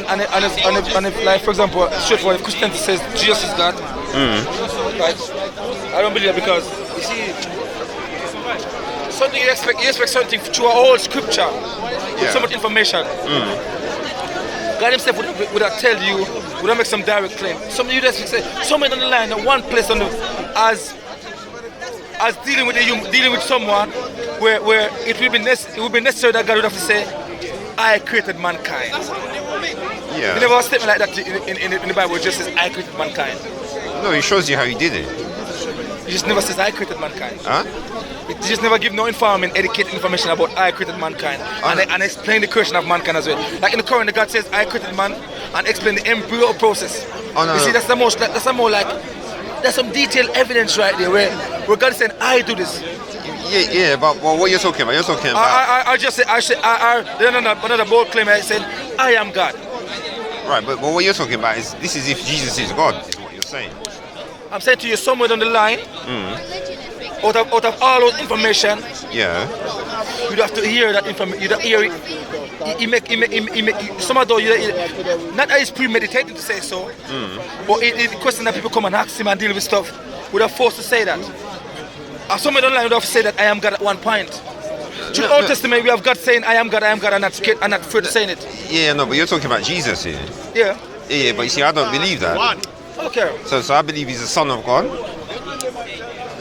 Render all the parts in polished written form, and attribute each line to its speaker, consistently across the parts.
Speaker 1: if, like, for example, straightforward, if Christianity says Jesus is God, right? I don't believe that because, you see, something you expect something through a whole scripture with so much information. God himself would have tell you, would have make some direct claim. Something you just say, somewhere down the line, one place as dealing with someone where it will be necessary that God would have to say, I created mankind.
Speaker 2: Yeah.
Speaker 1: You never have a statement like that in the Bible. It just says, I created mankind.
Speaker 2: No, it shows you how he did it.
Speaker 1: It just never says, I created mankind.
Speaker 2: Huh?
Speaker 1: It just never give no informing, educated information about I created mankind and explain the creation of mankind as well. Like in the Quran, God says, I created man and explain the embryo process.
Speaker 2: Oh, no,
Speaker 1: you see, that's some detailed evidence right there where God is saying, I do this.
Speaker 2: Yeah, but what you're talking about? You're talking about.
Speaker 1: Another bold claim. I said, I am God.
Speaker 2: Right, but what you're talking about is this is if Jesus is God, is what you're saying.
Speaker 1: I'm saying to you, somewhere down the line, out of all those information, you'd have to hear that information. You'd have to hear it. He make some of those, not that it's premeditated to say so, but it question that people come and ask him and deal with stuff, would have forced to say that. Somewhere down the line would have said that I am God at one point. Through the Old Testament, we have God saying I am God, and not afraid of saying it.
Speaker 2: Yeah, no, but you're talking about Jesus here.
Speaker 1: Yeah.
Speaker 2: Yeah, but you see, I don't believe that.
Speaker 1: Okay.
Speaker 2: So I believe he's the Son of God.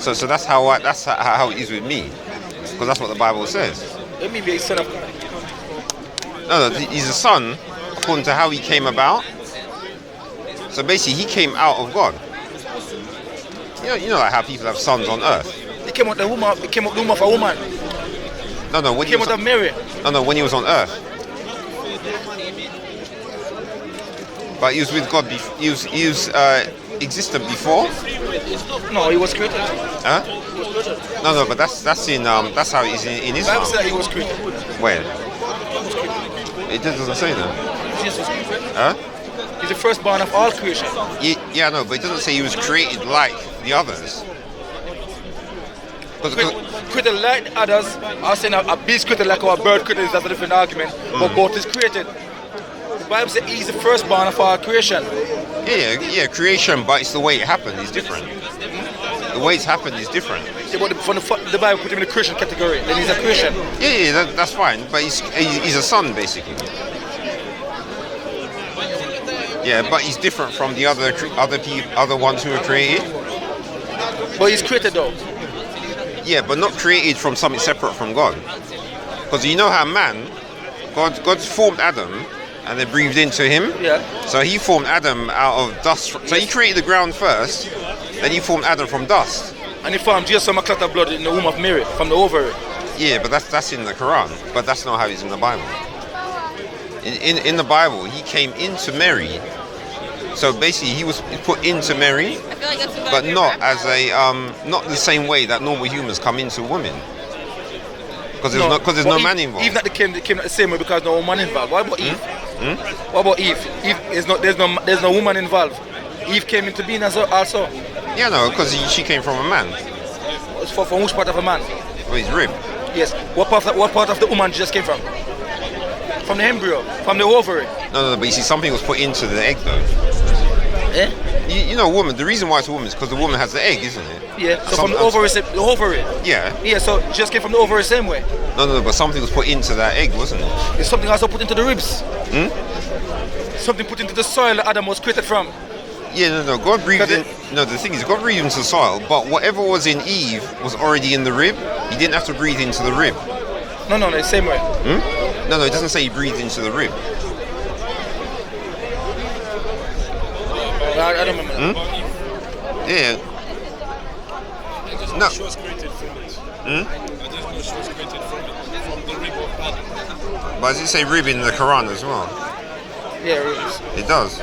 Speaker 2: So that's how it is with me, because that's what the Bible says.
Speaker 1: Let me be a son of God.
Speaker 2: No, he's a son according to how he came about. So basically, he came out of God. You know like how people have sons on earth.
Speaker 1: He came out the womb. He came out the womb of a woman.
Speaker 2: No, when
Speaker 1: he came out of Mary.
Speaker 2: No, when he was on earth. But he was with God. He was existent before.
Speaker 1: No, he was created.
Speaker 2: Huh? No, but that's how it is in Islam.
Speaker 1: The Bible said he was created.
Speaker 2: Where? It doesn't say that.
Speaker 1: Jesus was created.
Speaker 2: Huh?
Speaker 1: He's the firstborn of all creation.
Speaker 2: Yeah, no, but it doesn't say he was created like the others.
Speaker 1: Created like the others. I'm saying a beast created like our bird created. That's a different argument. But both is created. The Bible says he's the firstborn of our creation.
Speaker 2: Yeah, creation, but it's the way it happened is different. The way it's happened is different.
Speaker 1: Yeah, but the Bible put him in the creation category. Then he's a creation.
Speaker 2: Yeah, that's fine. But he's a son, basically. Yeah, but he's different from the other ones who were created.
Speaker 1: But he's created though.
Speaker 2: Yeah, but not created from something separate from God. Because you know how God formed Adam and then breathed into him.
Speaker 1: Yeah.
Speaker 2: So he formed Adam out of dust. So he created the ground first, then he formed Adam from dust.
Speaker 1: And he formed Jesus from a clot of blood in the womb of Mary, from the ovary.
Speaker 2: Yeah, but that's in the Quran. But that's not how it's in the Bible. In the Bible, he came into Mary. So basically, he was put into Mary, but not as not the same way that normal humans come into women. Because there's no man involved.
Speaker 1: Eve not came not the same way because no woman involved. What about Eve? What about Eve? There's no woman involved. Eve came into being also.
Speaker 2: Yeah, no, because she came from a man.
Speaker 1: From which part of a man?
Speaker 2: Well, his rib.
Speaker 1: Yes. What part of the woman just came from? From the embryo, from the ovary.
Speaker 2: No, but you see, something was put into the egg though.
Speaker 1: Eh?
Speaker 2: You know, woman. The reason why it's a woman is because the woman has the egg, isn't it?
Speaker 1: Yeah. So from the ovary.
Speaker 2: Yeah.
Speaker 1: Yeah. So it just came from the ovary the same way.
Speaker 2: No, but something was put into that egg, wasn't it?
Speaker 1: There's something also put into the ribs. Something put into the soil that Adam was created from.
Speaker 2: Yeah, no. God breathed in. No, the thing is, God breathed into the soil, but whatever was in Eve was already in the rib. He didn't have to breathe into the rib.
Speaker 1: No, the same way.
Speaker 2: No, it doesn't say he breathed into the rib.
Speaker 1: I don't remember that.
Speaker 2: Yeah. No.
Speaker 3: She was created from it. She was created from the rib of Adam.
Speaker 2: But does it say rib in the Quran as well?
Speaker 1: Yeah, ribs.
Speaker 2: It does?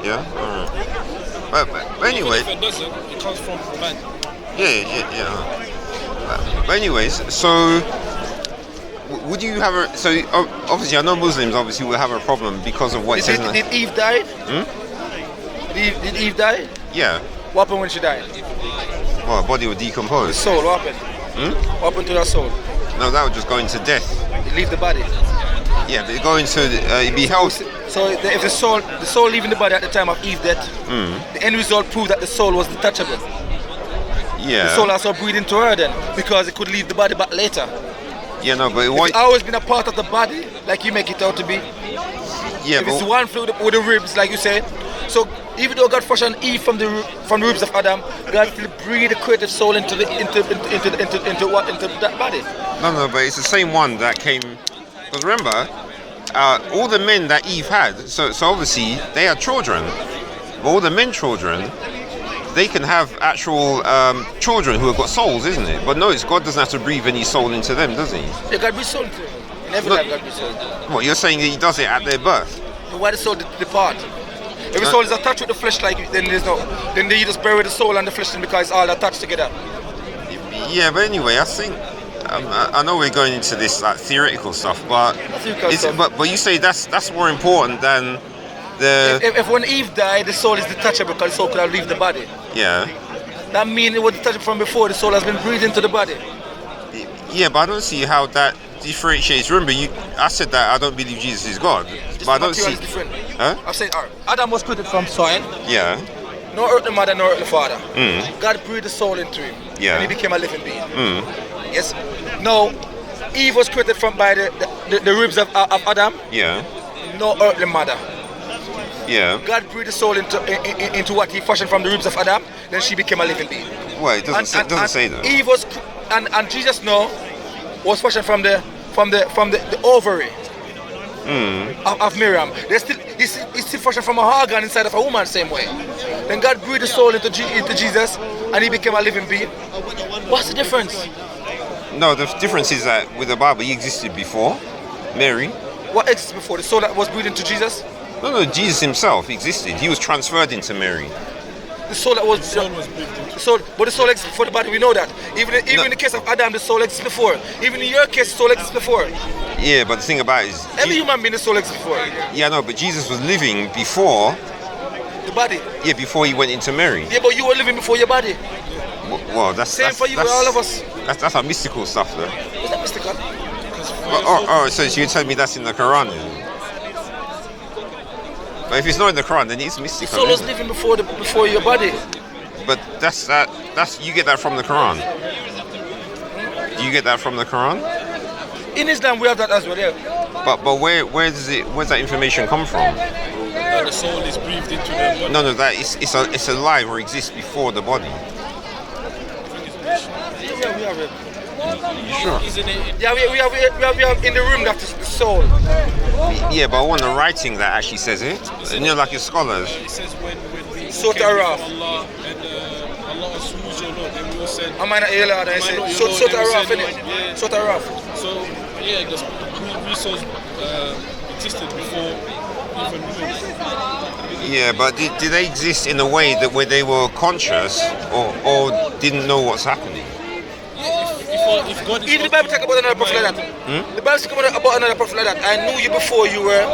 Speaker 1: Yeah.
Speaker 2: Alright. But anyway.
Speaker 3: If it doesn't, it comes from man.
Speaker 2: Yeah. But anyways, so would you have a... So obviously I know Muslims obviously will have a problem because of what it says.
Speaker 1: Did Eve die? Did Eve die?
Speaker 2: Yeah.
Speaker 1: What happened when she died?
Speaker 2: Well, her body would decompose.
Speaker 1: The soul, what happened? What happened to that soul?
Speaker 2: No, that would just go into death.
Speaker 1: It leave the body.
Speaker 2: Yeah, but going to be held.
Speaker 1: So if the soul leaving the body at the time of Eve's death, the end result proved that the soul was detachable.
Speaker 2: Yeah.
Speaker 1: The soul also breathed into her then, because it could leave the body back later.
Speaker 2: Yeah, no, but
Speaker 1: it's always been a part of the body, like you make it out to be.
Speaker 2: Yeah,
Speaker 1: if it's one flew with the ribs, like you said. So even though God fashioned Eve from the ribs of Adam, God still breathed the creative soul into that body.
Speaker 2: No, but it's the same one that came. Because remember, all the men that Eve had, so obviously they had children. But all the men children, they can have actual children who have got souls, isn't it? But notice God doesn't have to breathe any soul into them, does he?
Speaker 1: Yeah, God breathes soul into them. In every life, God breathes soul.
Speaker 2: What, you're saying that he does it at their birth?
Speaker 1: Why the soul depart? If the soul is attached with the flesh, then they just bury the soul and the flesh because it's all attached together.
Speaker 2: Yeah, but anyway, I think I know we're going into this like theoretical stuff, but but you say that's more important than the.
Speaker 1: If when Eve died, the soul is detachable because the soul could have left the body.
Speaker 2: Yeah.
Speaker 1: That means it was detached from before. The soul has been breathed into the body.
Speaker 2: Yeah, but I don't see how that differentiates. Remember, I said that I don't believe Jesus is God, but I don't see.
Speaker 1: Is different.
Speaker 2: Huh?
Speaker 1: I'm saying Adam was created from soil.
Speaker 2: Yeah.
Speaker 1: No earthly mother, no earthly father. God breathed the soul into him.
Speaker 2: Yeah.
Speaker 1: And he became a living being. Yes. Now, Eve was created by the ribs of Adam.
Speaker 2: Yeah.
Speaker 1: No earthly mother.
Speaker 2: Yeah.
Speaker 1: God breathed the soul into what he fashioned from the ribs of Adam. Then she became a living being.
Speaker 2: Well, it doesn't say that.
Speaker 1: Eve was, and Jesus now was fashioned from the ovary of Miriam. He's still fashioned from a organ inside of a woman, same way. Then God breathed the soul into Jesus, and he became a living being. What's the difference?
Speaker 2: No, the difference is that with the Bible, he existed before Mary.
Speaker 1: What existed before? The soul that was breathed into Jesus?
Speaker 2: No, Jesus himself existed. He was transferred into Mary.
Speaker 1: The soul that was but the soul exists before the body. We know that. Even in the case of Adam, the soul exists before. Even in your case, the soul exists before.
Speaker 2: Yeah, but the thing about it is,
Speaker 1: every human being, the soul exists before.
Speaker 2: Yeah, no, but Jesus was living before
Speaker 1: the body.
Speaker 2: Yeah, before he went into Mary.
Speaker 1: Yeah, but you were living before your body.
Speaker 2: Well, that's
Speaker 1: same for you, all of us.
Speaker 2: That's a mystical stuff, though.
Speaker 1: Is that mystical?
Speaker 2: So you tell me that's in the Quran? But if it's not in the Quran, then it's mystical.
Speaker 1: The soul was living before your body.
Speaker 2: But that's you get that from the Quran. Do you get that from the Quran?
Speaker 1: In Islam, we have that as well. Yeah.
Speaker 2: But where's that information come from?
Speaker 3: That the soul is breathed into the body.
Speaker 2: No, that it's alive or exists before the body.
Speaker 1: Yeah, we have it.
Speaker 2: You sure?
Speaker 1: Yeah, we have in the room that's the soul.
Speaker 2: Yeah, but I want the writing that actually says it. And you're like your scholars.
Speaker 3: It says when we
Speaker 1: Sota
Speaker 3: came
Speaker 1: Araf.
Speaker 3: from Allah and Allah is who's your Lord, and we all said
Speaker 1: Amana Ela, I said Sota Araf, innit? Sota Araf.
Speaker 3: So yeah, the souls existed before even we.
Speaker 2: Yeah, but did they exist in a way that where they were conscious or didn't know what's happening?
Speaker 3: If God is
Speaker 1: even the Bible talk about another prophet like that. The Bible talk about another prophet like that. I knew you before you were.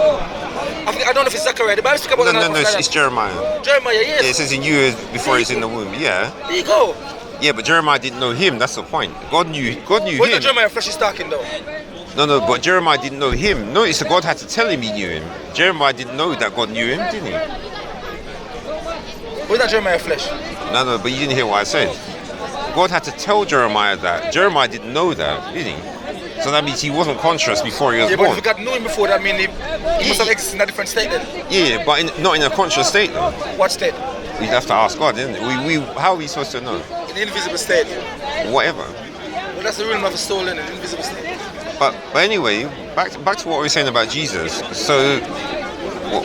Speaker 1: I don't know if it's Zakir. The Bible talk about another prophet like that.
Speaker 2: It's Jeremiah.
Speaker 1: Jeremiah, yes.
Speaker 2: Yeah, it says in you before he's in the womb. Yeah.
Speaker 1: There you go.
Speaker 2: Yeah, but Jeremiah didn't know him. That's the point. God knew him.
Speaker 1: Not Jeremiah flesh is talking though.
Speaker 2: No, but Jeremiah didn't know him. No, it's God had to tell him he knew him. Jeremiah didn't know that God knew him, didn't he?
Speaker 1: Was that Jeremiah flesh?
Speaker 2: No, but you didn't hear what I said. God had to tell Jeremiah that. Jeremiah didn't know that, did he? So that means he wasn't conscious before he was born.
Speaker 1: Yeah, but if God knew him before, that means he must have existed in a different state then.
Speaker 2: Yeah, but not in a conscious state though.
Speaker 1: What state?
Speaker 2: We'd have to ask God, didn't we? How are we supposed to know?
Speaker 1: In the invisible state.
Speaker 2: Whatever.
Speaker 1: Well, that's the realm of the soul in an invisible state.
Speaker 2: But anyway, back to what we were saying about Jesus. So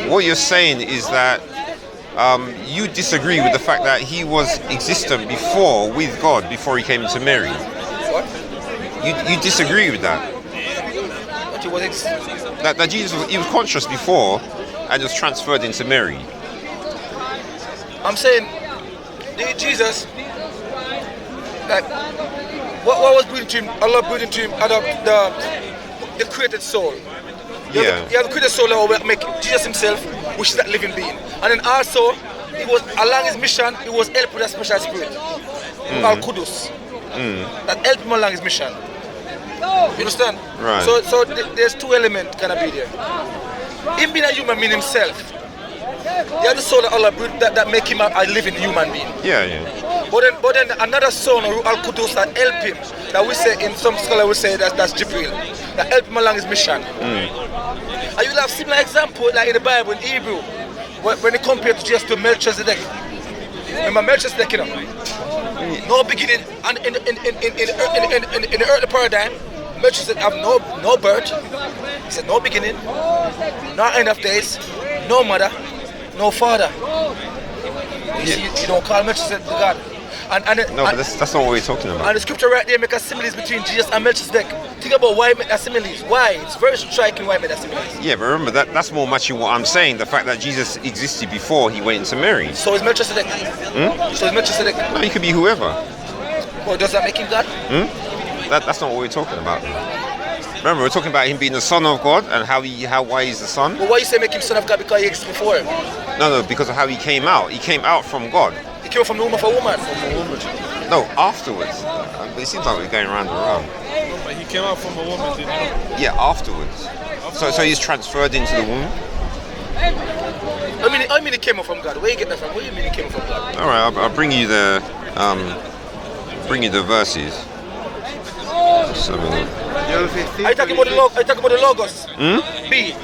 Speaker 2: what you're saying is that you disagree with the fact that he was existent before with God, before he came into Mary.
Speaker 1: What?
Speaker 2: You disagree with that?
Speaker 1: That he was
Speaker 2: that Jesus was conscious before and was transferred into Mary.
Speaker 1: I'm saying, Jesus, like, what was breathing to him? Allah breathing to him, the created soul. You have the created soul that will make Jesus himself, which is that living being. And then also, he was along his mission, he was helped with a special spirit called Kudus. That helped him along his mission. You understand?
Speaker 2: Right.
Speaker 1: So there's two elements gonna be there. Him being a human being himself. The other soul that Allah that make him a living human being.
Speaker 2: Yeah.
Speaker 1: But then another son or Al Qudus that help him. That we say in some scholars we say that's Jibril. That help him along his mission. And you'll have similar example like in the Bible in Hebrew when they compare to Jesus to Melchizedek. Remember Melchizedek, you know? No beginning and in the earthly paradigm, Melchizedek have no birth. He said no beginning, no end of days, no mother, no father. You don't call Melchizedek God. But
Speaker 2: that's not what we're talking about.
Speaker 1: And the scripture right there make a similes between Jesus and Melchizedek. Think about why it make a similes. Why? It's very striking why it made a similes.
Speaker 2: Yeah, but remember that's more matching what I'm saying. The fact that Jesus existed before he went into Mary.
Speaker 1: So is Melchizedek. So is Melchizedek.
Speaker 2: No, he could be whoever.
Speaker 1: Well, does that make him God?
Speaker 2: That's not what we're talking about. Remember, we're talking about him being the Son of God and why he's the Son.
Speaker 1: But why you say make him Son of God because he existed before?
Speaker 2: No, because of how he came out. He came out from God.
Speaker 1: He came from the womb of a woman.
Speaker 2: No, afterwards. But it seems like we're going round and round.
Speaker 3: But he came out from a woman, didn't he?
Speaker 2: Yeah, afterwards. So he's transferred into the womb.
Speaker 1: I mean he came out from God. Where you get that from? What do you mean he came out from God?
Speaker 2: All right, I'll bring you the verses. So,
Speaker 1: Are you talking about the logos? B.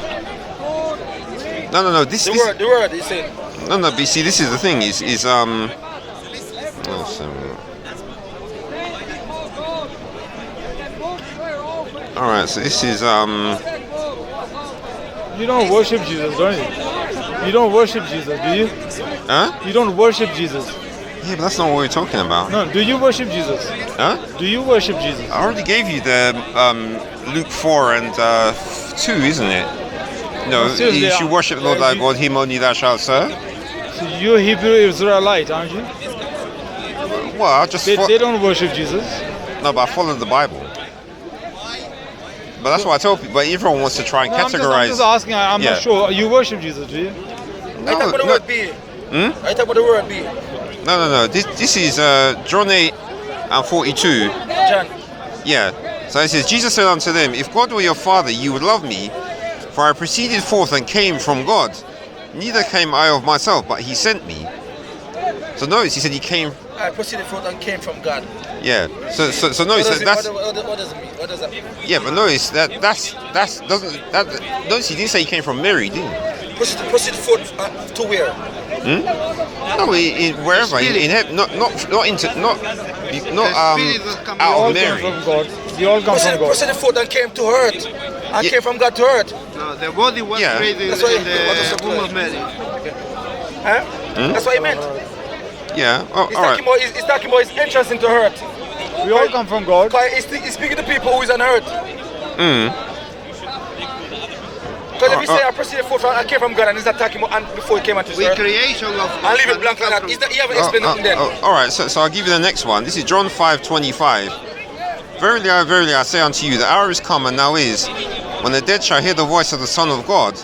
Speaker 2: No. This
Speaker 1: The word he's saying.
Speaker 2: No, but you see, this is the thing. All right, so this is
Speaker 4: You don't worship Jesus, don't you? You don't worship Jesus, do you?
Speaker 2: Huh?
Speaker 4: You don't worship Jesus.
Speaker 2: Yeah, but that's not what we're talking about.
Speaker 4: No, do you worship Jesus?
Speaker 2: Huh?
Speaker 4: Do you worship Jesus?
Speaker 2: I already gave you the Luke 4 and 2, isn't it? No, you should worship the Lord thy God, him only thou shalt serve.
Speaker 4: So you're Hebrew Israelite, aren't you?
Speaker 2: Well, I just...
Speaker 4: They don't worship Jesus.
Speaker 2: No, but I follow the Bible. But that's what I tell people. But everyone wants to try and categorize...
Speaker 4: I'm just asking, I'm not sure. You worship Jesus, do you?
Speaker 1: I talk about the word B. I talk about the word B.
Speaker 2: No. This is John 8 and 42.
Speaker 1: John.
Speaker 2: Yeah. So it says, Jesus said unto them, if God were your father, you would love me, for I proceeded forth and came from God. Neither came I of myself, but he sent me. So notice, he said he came...
Speaker 1: I proceeded forth and came from God.
Speaker 2: Yeah. So notice that's...
Speaker 1: What does it mean? What does that mean?
Speaker 2: Yeah, but notice notice he didn't say he came from Mary, did he?
Speaker 1: Proceed forth to where?
Speaker 2: No, wherever in heaven, not out of Mary.
Speaker 4: From God. You all come from God.
Speaker 1: Proceeded forth and came to earth, and came from God to earth.
Speaker 5: No, the body was created in the womb of Mary.
Speaker 1: Huh? That's what he meant.
Speaker 2: Yeah. Oh,
Speaker 1: He's
Speaker 2: all right.
Speaker 1: He's talking about his entrance into earth.
Speaker 4: We all come from God.
Speaker 1: He's speaking to people who is on earth. Because if he say I proceeded forth and I came from God and he's not talking about before he came onto earth,
Speaker 5: Creation of
Speaker 1: I'll leave it blank like that. He haven't explained nothing then.
Speaker 2: All right. So I'll give you the next one. This is John 5:25. Verily, I say unto you, the hour is come and now is, when the dead shall hear the voice of the Son of God,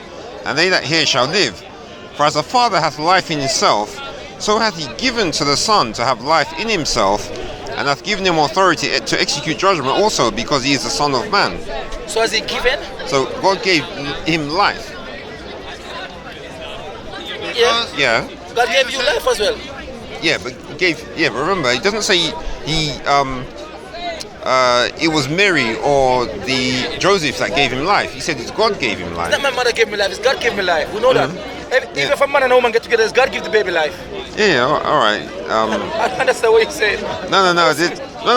Speaker 2: and they that hear shall live. For as the Father hath life in himself, so hath he given to the Son to have life in himself, and hath given him authority to execute judgment also, because he is the Son of Man.
Speaker 1: So has he given?
Speaker 2: So God gave him life. Yeah.
Speaker 1: God gave you life as well.
Speaker 2: Yeah, but remember, it doesn't say it was Mary or the Joseph that gave him life. He said it's God gave him life.
Speaker 1: It's not my mother gave me life, it's God gave me life. We know that. Even if a man and a woman get together, it's God give the baby life.
Speaker 2: Yeah, all right.
Speaker 1: I understand what you're saying.
Speaker 2: No,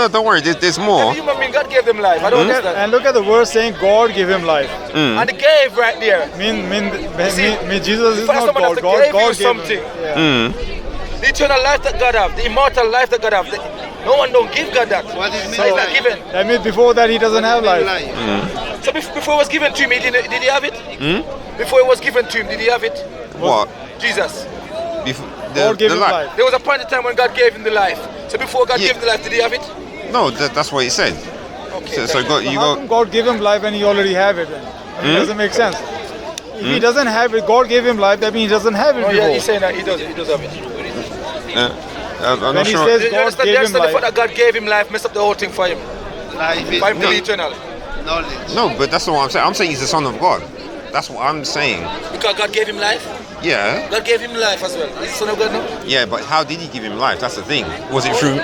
Speaker 2: don't worry. There's more.
Speaker 1: Every human being, God gave them life. I don't understand.
Speaker 4: And look at the verse saying God gave him life.
Speaker 1: And the gave right there.
Speaker 4: Jesus is not God. God gave
Speaker 1: something.
Speaker 4: Yeah.
Speaker 1: The eternal life that God have, the immortal life that God have. No one don't give God that.
Speaker 5: What is
Speaker 1: So it's not given.
Speaker 4: That means before that he doesn't have life.
Speaker 1: So before it was given to him, did he have it? Before it was given to him, did he have it?
Speaker 2: What?
Speaker 1: Jesus.
Speaker 4: God gave him life.
Speaker 1: There was a point in time when God gave him the life. So before God gave him the life, did he have it?
Speaker 2: No, that's what he said.
Speaker 1: Okay.
Speaker 2: So
Speaker 4: How come God gave him life and he already have it? Then? It doesn't make sense. If he doesn't have it, God gave him life, that means he doesn't have it
Speaker 1: Oh
Speaker 4: before.
Speaker 1: yeah, he's saying that he does have it.
Speaker 2: I'm
Speaker 4: When
Speaker 2: not
Speaker 4: he
Speaker 2: sure.
Speaker 4: says
Speaker 1: You
Speaker 4: God
Speaker 1: understand
Speaker 4: gave him
Speaker 1: the fact
Speaker 4: life,
Speaker 1: that God gave him life, messed up the whole thing for him.
Speaker 5: life is
Speaker 1: Five to be eternal.
Speaker 5: knowledge.
Speaker 2: No, but that's not what I'm saying. I'm saying he's the son of God. That's what I'm saying.
Speaker 1: Because God gave him life.
Speaker 2: Yeah.
Speaker 1: God gave him life as well. He's the son of God now.
Speaker 2: Yeah, but how did he give him life? That's the thing. Was it through?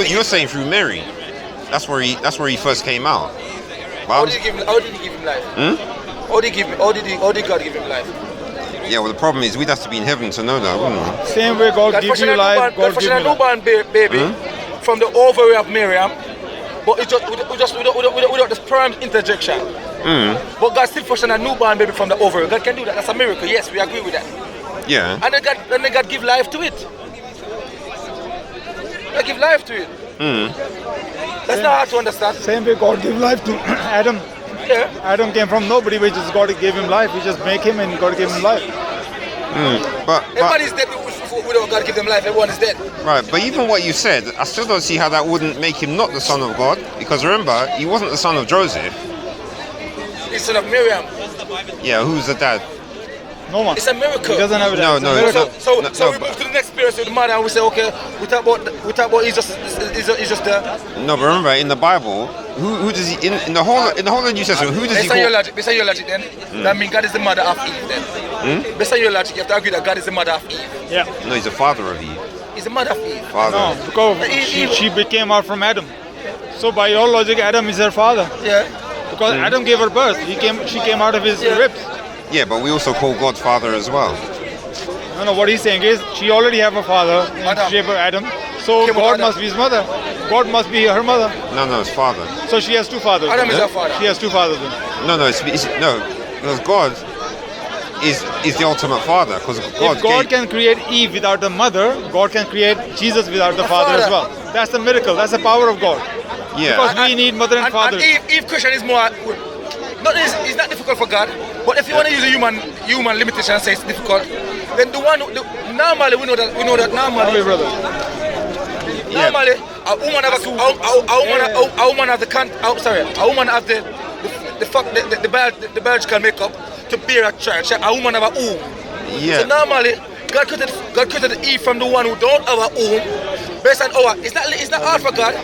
Speaker 2: You're saying through Mary. That's where he first came out. But
Speaker 1: How did he give him life? How did God give him life?
Speaker 2: yeah, well, the problem is we'd have to be in heaven to know that, wouldn't we?
Speaker 4: Same way God gives you life, God gives you
Speaker 1: a
Speaker 4: life.
Speaker 1: newborn baby from the ovary of Miriam, but it's just without the sperm interjection. But God still fashion a newborn baby from the ovary. God can do that. That's a miracle. Yes, we agree with that.
Speaker 2: Yeah.
Speaker 1: And then God give life to it. God give life to it. That's not hard to understand.
Speaker 4: Same way God gave life to Adam.
Speaker 1: Yeah.
Speaker 4: Adam came from nobody, we just God gave him life. We just make him and God gave him life.
Speaker 2: But
Speaker 1: Everybody's dead without God give them life. Everyone is dead.
Speaker 2: right, but even what you said, I still don't see how that wouldn't make him not the son of God. Because remember, he wasn't the son of Joseph.
Speaker 1: He's son of Miriam.
Speaker 2: Yeah, who's the dad?
Speaker 4: No one.
Speaker 1: It's a miracle.
Speaker 4: He doesn't have it.
Speaker 2: No,
Speaker 4: It's a
Speaker 2: no,
Speaker 4: miracle.
Speaker 1: So
Speaker 2: No,
Speaker 1: we
Speaker 2: but-
Speaker 1: move to the next experience with the mother and we say, okay, we talk about he's just
Speaker 2: No, but remember, in the Bible, who does he in the whole of the New Testament? Who does he
Speaker 1: based on your
Speaker 2: call?
Speaker 1: logic, then, that means God is the mother of Eve then. Based on your logic, you have to agree that God is the mother of Eve.
Speaker 4: Yeah.
Speaker 2: No, he's the father of Eve.
Speaker 1: He's the mother of Eve.
Speaker 2: Father.
Speaker 4: No, because she became out from Adam. So by your logic, Adam is her father.
Speaker 1: Yeah.
Speaker 4: Because Adam gave her birth. She came out of his ribs.
Speaker 2: Yeah, but we also call God father as well.
Speaker 4: No, what he's saying is she already have a father in
Speaker 1: Adam.
Speaker 4: shape of Adam. So
Speaker 1: Came out
Speaker 4: God
Speaker 1: Adam.
Speaker 4: must be his mother. God must be her mother.
Speaker 2: No, it's father.
Speaker 4: So she has two fathers.
Speaker 1: Adam
Speaker 4: then.
Speaker 1: is her father.
Speaker 4: She has two fathers then.
Speaker 2: No, no, because God is the ultimate father. Because God,
Speaker 4: If God
Speaker 2: gave,
Speaker 4: can create Eve without the mother, God can create Jesus without the father as well. That's the miracle. That's the power of God.
Speaker 2: yeah.
Speaker 4: Because we need mother and father.
Speaker 1: And Eve Christian is more. It's not difficult for God, but if you want to use a human limitation and say it's difficult, then normally we know that normally.
Speaker 4: Sorry, brother.
Speaker 1: Normally, a woman have the biological makeup to bear a child. A woman have a womb.
Speaker 2: Yeah.
Speaker 1: So normally, God created Eve from the one who don't have a womb. Based on it's not hard for God,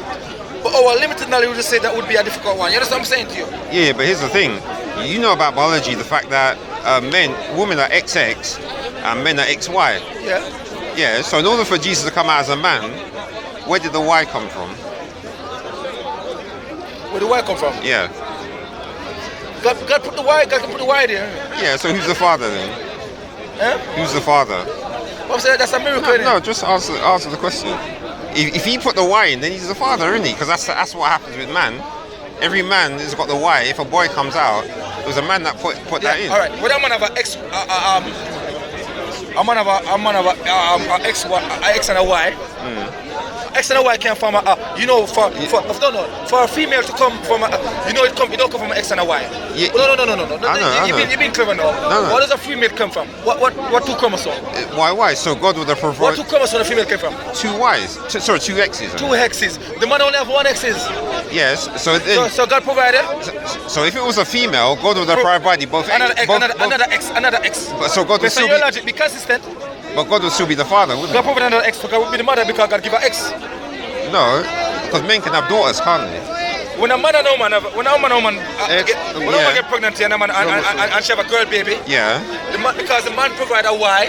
Speaker 1: but our limited knowledge would just say that would be a difficult one. You understand what I'm saying to you?
Speaker 2: Yeah, but here's the thing. You know about biology, the fact that women are XX and men are XY.
Speaker 1: Yeah.
Speaker 2: Yeah, so in order for Jesus to come out as a man, where did the Y come from?
Speaker 1: Where the Y come from?
Speaker 2: Yeah.
Speaker 1: God put the Y. God can put the Y there.
Speaker 2: Yeah, so who's the father then?
Speaker 1: Eh?
Speaker 2: Who's the father?
Speaker 1: I'm saying that's a miracle. innit?
Speaker 2: No, just answer the question. If he put the Y in, then he's the father, isn't he? Because that's what happens with man. Every man has got the Y. If a boy comes out, it was a man that put that in.
Speaker 1: All right. Whether I'm gonna have an X, I'm gonna have a X and a Y. X and a Y can form a for a female to come from it don't come from an X and a Y.
Speaker 2: Yeah.
Speaker 1: No.
Speaker 2: I know.
Speaker 1: You've been clever now.
Speaker 2: No.
Speaker 1: Where does a female come from? What two chromosomes?
Speaker 2: Why? So God would have
Speaker 1: What
Speaker 2: provided
Speaker 1: two chromosomes the female came from?
Speaker 2: two Ys. Two X's.
Speaker 1: Two hexes. The man only have one X's.
Speaker 2: Yes. So
Speaker 1: So God provided
Speaker 2: so if it was a female, God would have provided both.
Speaker 1: another X,
Speaker 2: both-
Speaker 1: another X.
Speaker 2: But so God would
Speaker 1: Based on
Speaker 2: still
Speaker 1: your
Speaker 2: be,
Speaker 1: logic, be consistent.
Speaker 2: but God would still be the father, wouldn't
Speaker 1: God
Speaker 2: he?
Speaker 1: provided another X, so God would be the mother because God give her X.
Speaker 2: No, because men can have daughters, can't they?
Speaker 1: When a man and a woman
Speaker 2: X,
Speaker 1: get pregnant and she have a girl baby,
Speaker 2: Yeah.
Speaker 1: because the man provide a Y,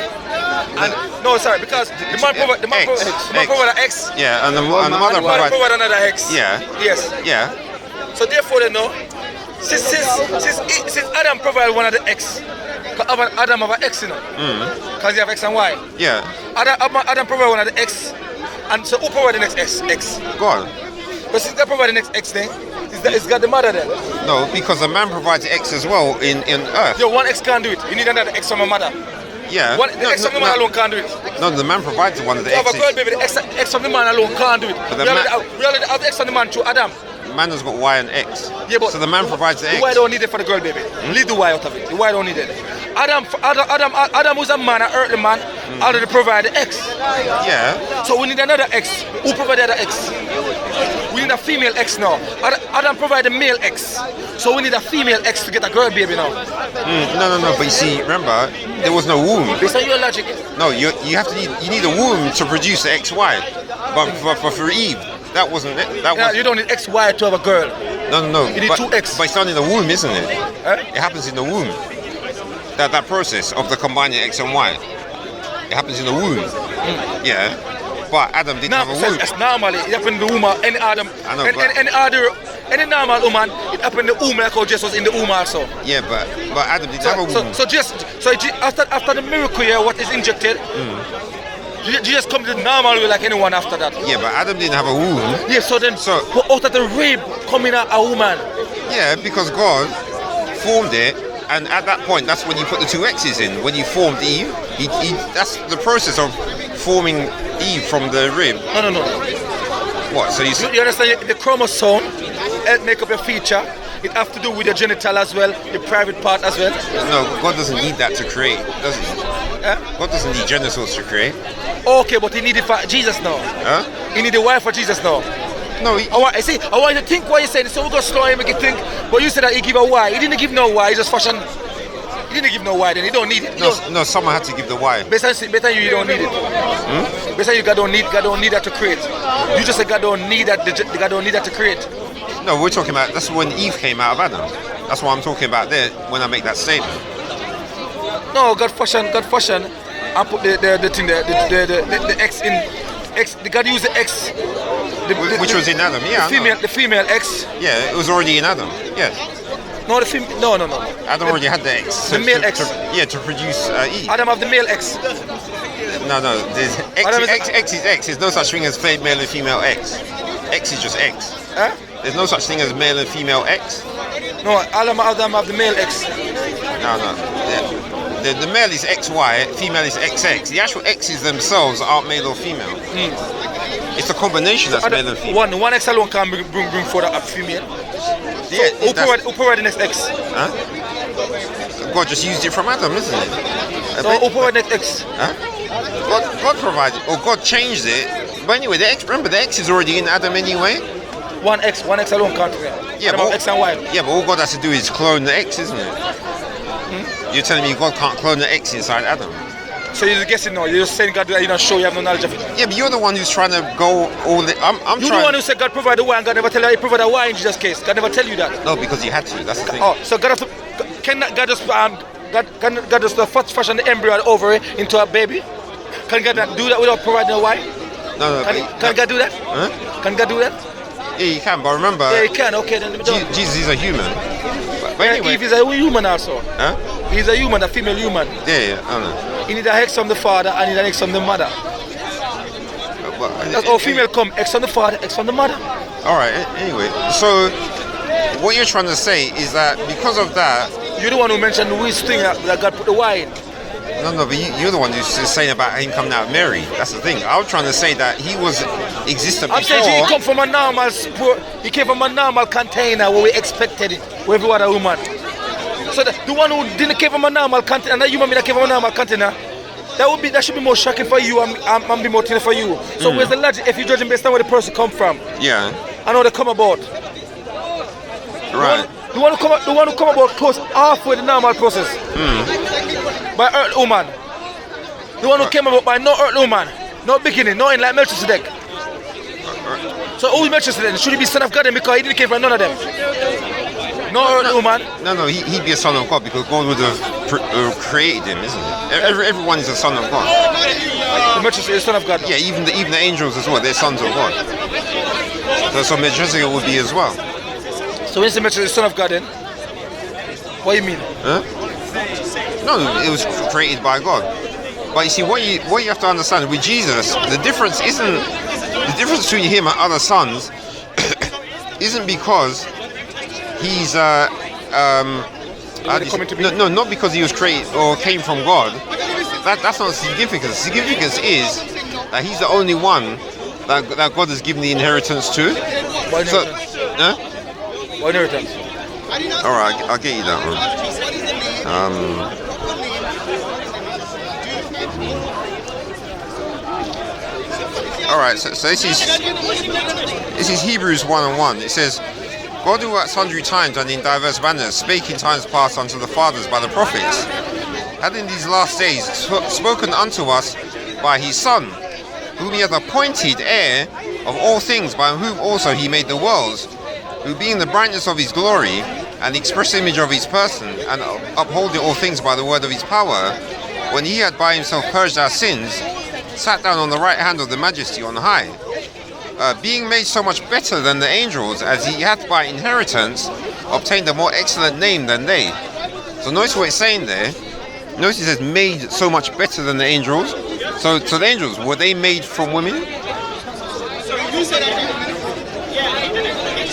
Speaker 1: because the man provide an X,
Speaker 2: Yeah, and the mother
Speaker 1: and the man
Speaker 2: provides.
Speaker 1: provide another X.
Speaker 2: Yeah.
Speaker 1: Yes.
Speaker 2: Yeah.
Speaker 1: So therefore, they know since Adam provide one of the X, Adam have an X, because he have X and Y.
Speaker 2: Yeah.
Speaker 1: Adam provide one of the X, and so who provide the next X?
Speaker 2: Go on.
Speaker 1: But since they provide the next X thing, it's got the mother then.
Speaker 2: No, because the man provides X as well in earth.
Speaker 1: Yo, one X can't do it. You need another X from a mother.
Speaker 2: Yeah.
Speaker 1: The X from the man alone can't do it.
Speaker 2: No, the man provides one of the
Speaker 1: You have a girl
Speaker 2: X's.
Speaker 1: baby, the X from the man alone can't do it.
Speaker 2: But
Speaker 1: We
Speaker 2: the
Speaker 1: already have the X from the man through Adam.
Speaker 2: Man has got Y and X.
Speaker 1: Yeah, but
Speaker 2: so the man provides the
Speaker 1: The Y
Speaker 2: X.
Speaker 1: don't need it for the girl baby. Leave the Y out of it. The Y don't need it. Adam was a man, an earthly man, already provide the X.
Speaker 2: Yeah.
Speaker 1: So we need another X. Who provide the other X? We need a female X now. Adam provide a male X. So we need a female X to get a girl baby now.
Speaker 2: No. But you see, remember, there was no womb.
Speaker 1: Based on your logic.
Speaker 2: No, you need a womb to produce the XY. But for Eve, that wasn't it.
Speaker 1: You don't need XY to have a girl.
Speaker 2: No.
Speaker 1: You need two X.
Speaker 2: But it's done in the womb, isn't it?
Speaker 1: Huh?
Speaker 2: It happens in the womb. That process of the combining X and Y. It happens in the womb. Yeah. But Adam didn't have a womb.
Speaker 1: It's normally it happened in the womb. Any Adam,
Speaker 2: I know,
Speaker 1: any normal woman, it happened in the womb like how Jesus was in the womb also.
Speaker 2: Yeah, but Adam didn't have a womb.
Speaker 1: So after the miracle here, what is injected? Jesus comes to the normal way like anyone after that.
Speaker 2: Yeah, but Adam didn't have a womb.
Speaker 1: Yeah, so out of the rib coming out a woman.
Speaker 2: Yeah, because God formed it, and at that point, that's when you put the two X's in. When you formed Eve, that's the process of forming Eve from the rib.
Speaker 1: No.
Speaker 2: What? So you
Speaker 1: understand the chromosome make up a feature. It has to do with the genital as well, the private part as well.
Speaker 2: No, God doesn't need that to create, does he? God doesn't need genitals to create.
Speaker 1: Okay, but he needed for Jesus now.
Speaker 2: Huh?
Speaker 1: He needed a wife for Jesus now.
Speaker 2: No,
Speaker 1: I want you to think what you're saying, so we're going to slow him, make you think. But you said that he give a why. He didn't give no why, he just fashion. He didn't give no why, then he don't need it.
Speaker 2: No, someone had to give the why.
Speaker 1: Based on you don't need it. Based on you, God don't need that to create. You just said God don't need that to create.
Speaker 2: No, we're talking about, that's when Eve came out of Adam. That's what I'm talking about there when I make that statement.
Speaker 1: No, God fashion. I put the thing there, the X in X. God used the X.
Speaker 2: Which was in Adam, yeah.
Speaker 1: The female X.
Speaker 2: Yeah, it was already in Adam. Yeah.
Speaker 1: No, the female. No.
Speaker 2: Adam already had the X.
Speaker 1: The male X.
Speaker 2: To produce Eve.
Speaker 1: Adam have the male X.
Speaker 2: No. There's X is X. There's no such thing as male and female X. X is just X.
Speaker 1: Huh?
Speaker 2: There's no such thing as male and female X.
Speaker 1: No, Adam have the male X.
Speaker 2: No. The male is XY, female is XX. The actual X's themselves aren't male or female. It's a combination that's male and female.
Speaker 1: One X alone can bring forth a female.
Speaker 2: Yeah.
Speaker 1: Who provide the next X?
Speaker 2: Huh? God just used it from Adam, isn't it?
Speaker 1: So who provide the next X?
Speaker 2: Huh? God provided, or God changed it. But anyway, remember the X is already in Adam anyway.
Speaker 1: One X alone can't be.
Speaker 2: Yeah, but
Speaker 1: X and Y.
Speaker 2: Yeah, but all God has to do is clone the X, isn't it? You're telling me God can't clone the X inside Adam?
Speaker 1: So you're guessing now? You're just saying God, you're not sure, you have no knowledge of it.
Speaker 2: Yeah, but you're the one who's trying to go all the.
Speaker 1: You're the one who said God provided a Y, and God never tell you He provided a Y in Jesus' case. God never tell you that.
Speaker 2: No, because He had to. That's the thing.
Speaker 1: Oh, so God just fashion the embryo and ovary into a baby? Can God not do that without providing a Y?
Speaker 2: No.
Speaker 1: Can God do that?
Speaker 2: Huh?
Speaker 1: Can God do that?
Speaker 2: Yeah, He can, but remember.
Speaker 1: Yeah, He can. Okay, then
Speaker 2: Jesus is a human. But anyway.
Speaker 1: Eve is a human also.
Speaker 2: Huh?
Speaker 1: He's a human, a female human.
Speaker 2: Yeah, I know.
Speaker 1: He need an X from the father and he need an X from the mother. That's how female come, X from the father, X from the mother.
Speaker 2: Alright, anyway. So, what you're trying to say is that because of that...
Speaker 1: You're the one who mentioned the which thing that God put the Y in.
Speaker 2: No, but you're the one who's saying about him coming out of Mary. That's the thing. I was trying to say that he was existent before.
Speaker 1: I'm saying he came from a normal container where we expected it, with every other woman. So the one who didn't come from a normal container, and that human being that came from a normal container, that should be more shocking for you and be more thing for you. So where's the logic if you're judging based on where the person come from?
Speaker 2: Yeah.
Speaker 1: And how they come about.
Speaker 2: Right.
Speaker 1: The one who come about close halfway the normal process. By earth woman. The one who came about by no earth woman. No beginning, no end like Melchizedek. So who is Melchizedek? Should he be son of God then because he didn't came from none of them? No earth woman.
Speaker 2: No, he'd be a son of God because God would have created him, isn't it? Everyone is a son of God.
Speaker 1: The Melchizedek is son of God.
Speaker 2: Yeah, even the angels as well, they're sons of God. So Melchizedek would be as well.
Speaker 1: So when you say Melchizedek is son of God then? What do you mean?
Speaker 2: Huh? No, it was created by God. But you see, what you have to understand with Jesus, the difference between him and other sons isn't because he's not because he was created or came from God. That's not significant. Significance is that he's the only one that God has given the inheritance to.
Speaker 1: What inheritance?
Speaker 2: All right, I'll get you that one. All right, so this is Hebrews 1:1. It says, God who at sundry times and in diverse manners spake in times past unto the fathers by the prophets, had in these last days spoken unto us by his Son, whom he hath appointed heir of all things, by whom also he made the worlds, who being the brightness of his glory, and the express image of his person, and upholding all things by the word of his power, when he had by himself purged our sins, sat down on the right hand of the majesty on high, being made so much better than the angels, as he hath by inheritance obtained a more excellent name than they. So notice what it's saying there. Notice it says made so much better than the angels. So the angels, were they made from women?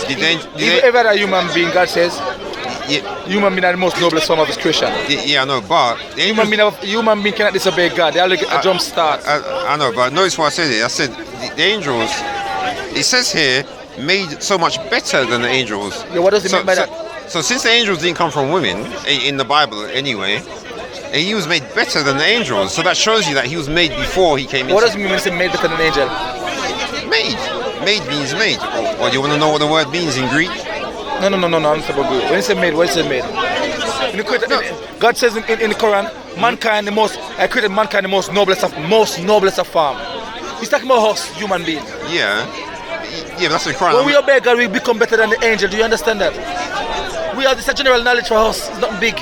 Speaker 1: If ever a human being, God says, human being are the most noblest form of his creation.
Speaker 2: Yeah, I know, but
Speaker 1: human being cannot disobey God. They only get a jump start.
Speaker 2: I know, but notice what I said here. I said the angels. It says here made so much better than the angels.
Speaker 1: Yeah, what does it mean by that?
Speaker 2: So since the angels didn't come from women in the Bible anyway, he was made better than the angels. So that shows you that he was made before he came in.
Speaker 1: What does it mean when it's made better than an angel?
Speaker 2: Made. Made means made. Or you want to know what the word means in Greek?
Speaker 1: No. I'm not about Greek. When it says made, what is it made? God says in the Quran, mankind I created mankind the most noblest of form. He's talking about us, human beings.
Speaker 2: Yeah, but that's the Quran.
Speaker 1: When we obey God, we become better than the angel. Do you understand that? It's a general knowledge for us. It's not big.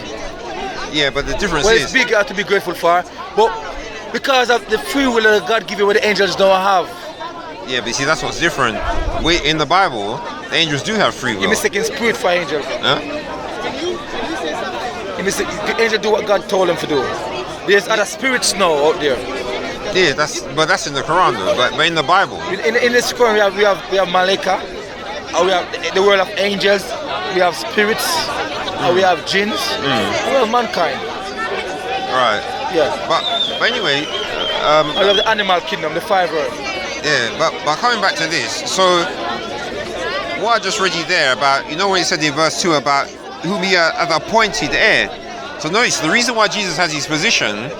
Speaker 2: Yeah, but the difference
Speaker 1: is...
Speaker 2: Well,
Speaker 1: it's big, you have to be grateful for. But because of the free will that God give you, what the angels don't have.
Speaker 2: Yeah, but see, that's what's different. In the Bible, the angels do have free will.
Speaker 1: You're mistaking spirit for angels.
Speaker 2: Huh?
Speaker 1: The angel do what God told them to do. There's other spirits now out there.
Speaker 2: Yeah, that's in the Quran though. But in the Bible,
Speaker 1: in this Quran we have Malaika, we have the world of angels, we have spirits, we have jinns, we have mankind.
Speaker 2: Right.
Speaker 1: Yeah.
Speaker 2: But anyway,
Speaker 1: we have the animal kingdom, the five worlds.
Speaker 2: Yeah, but coming back to this, so what I just read you there about, you know when he said in verse 2 about whom he hath appointed heir. So notice the reason why Jesus has his position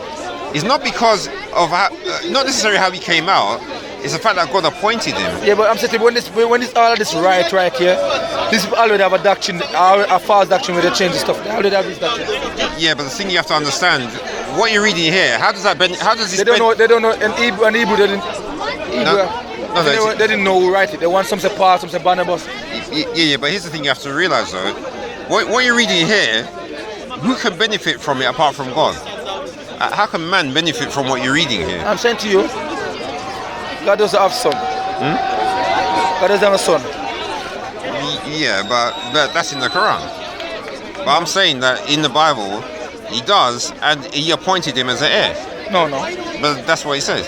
Speaker 2: is not because of not necessarily how he came out. It's the fact that God appointed him. Yeah,
Speaker 1: but I'm saying when all of this right here, these people already have a doctrine, a false doctrine where they change the stuff. They already have this doctrine.
Speaker 2: Yeah, but the thing you have to understand, what you're reading here, how does this?
Speaker 1: They don't know. In Hebrew, they didn't. They didn't know who write it. They want some say Paul, some say Barnabas.
Speaker 2: Yeah, but here's the thing you have to realize though. What you're reading here, who can benefit from it apart from God? How can man benefit from what you're reading here?
Speaker 1: I'm saying to you, God doesn't have son. God doesn't have a son.
Speaker 2: Yeah, but that's in the Quran. But I'm saying that in the Bible, he does, and he appointed him as an heir.
Speaker 1: No.
Speaker 2: But that's what he says.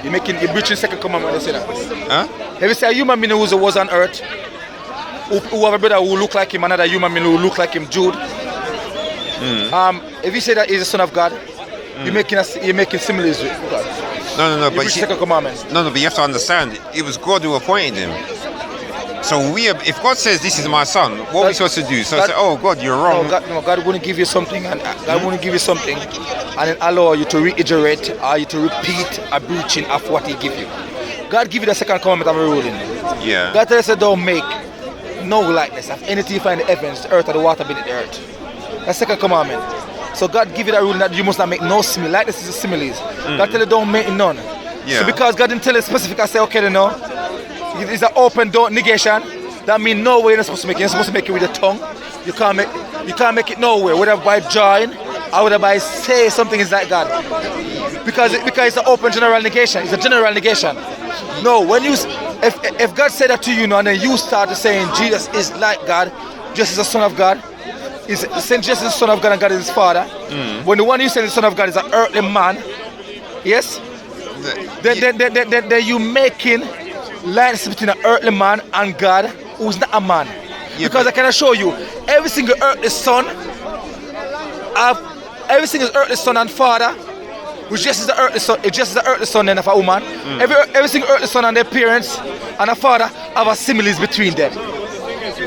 Speaker 1: You're breaching second commandment when you say that.
Speaker 2: Huh?
Speaker 1: If you say a human being who was on earth, who have a brother who look like him, another human being who look like him, Jude. If you say that he's the son of God, you're making similes with God.
Speaker 2: No. But
Speaker 1: second commandment.
Speaker 2: No. But you have to understand, it was God who appointed him. So if God says this is my son, what are we supposed to do? So God, say, oh God, you're wrong.
Speaker 1: God wouldn't give you something, and God wouldn't give you something, and then allow you to reiterate or you to repeat a breaching of what He give you. God give you the second commandment of a ruling.
Speaker 2: Yeah.
Speaker 1: God tells us don't make no likeness of anything you find in the heavens, the earth, or the water beneath the earth. That's second commandment. So God give you that ruling that you must not make no simile. Likeness is a similes. God tell you don't make none.
Speaker 2: Yeah.
Speaker 1: So because God didn't tell you specific, I say okay then no. It's an open door negation. That means no way you're not supposed to make it. You're supposed to make it with your tongue. You can't make it nowhere. Whether by join or whether by say something is like God. Because it's an open general negation. It's a general negation. No, when you if God said that to you now and then you start saying Jesus is like God, Jesus is the Son of God. Saying Jesus is the Son of God and God is His Father. When the one you say is the Son of God is an earthly man, yes, then you making lines between an earthly man and God who's not a man. Yeah, because I can assure you, every single earthly son and father, which just is the earthly son, it just is the earthly son then of a woman. Every single earthly son and their parents and a father have a similes between them.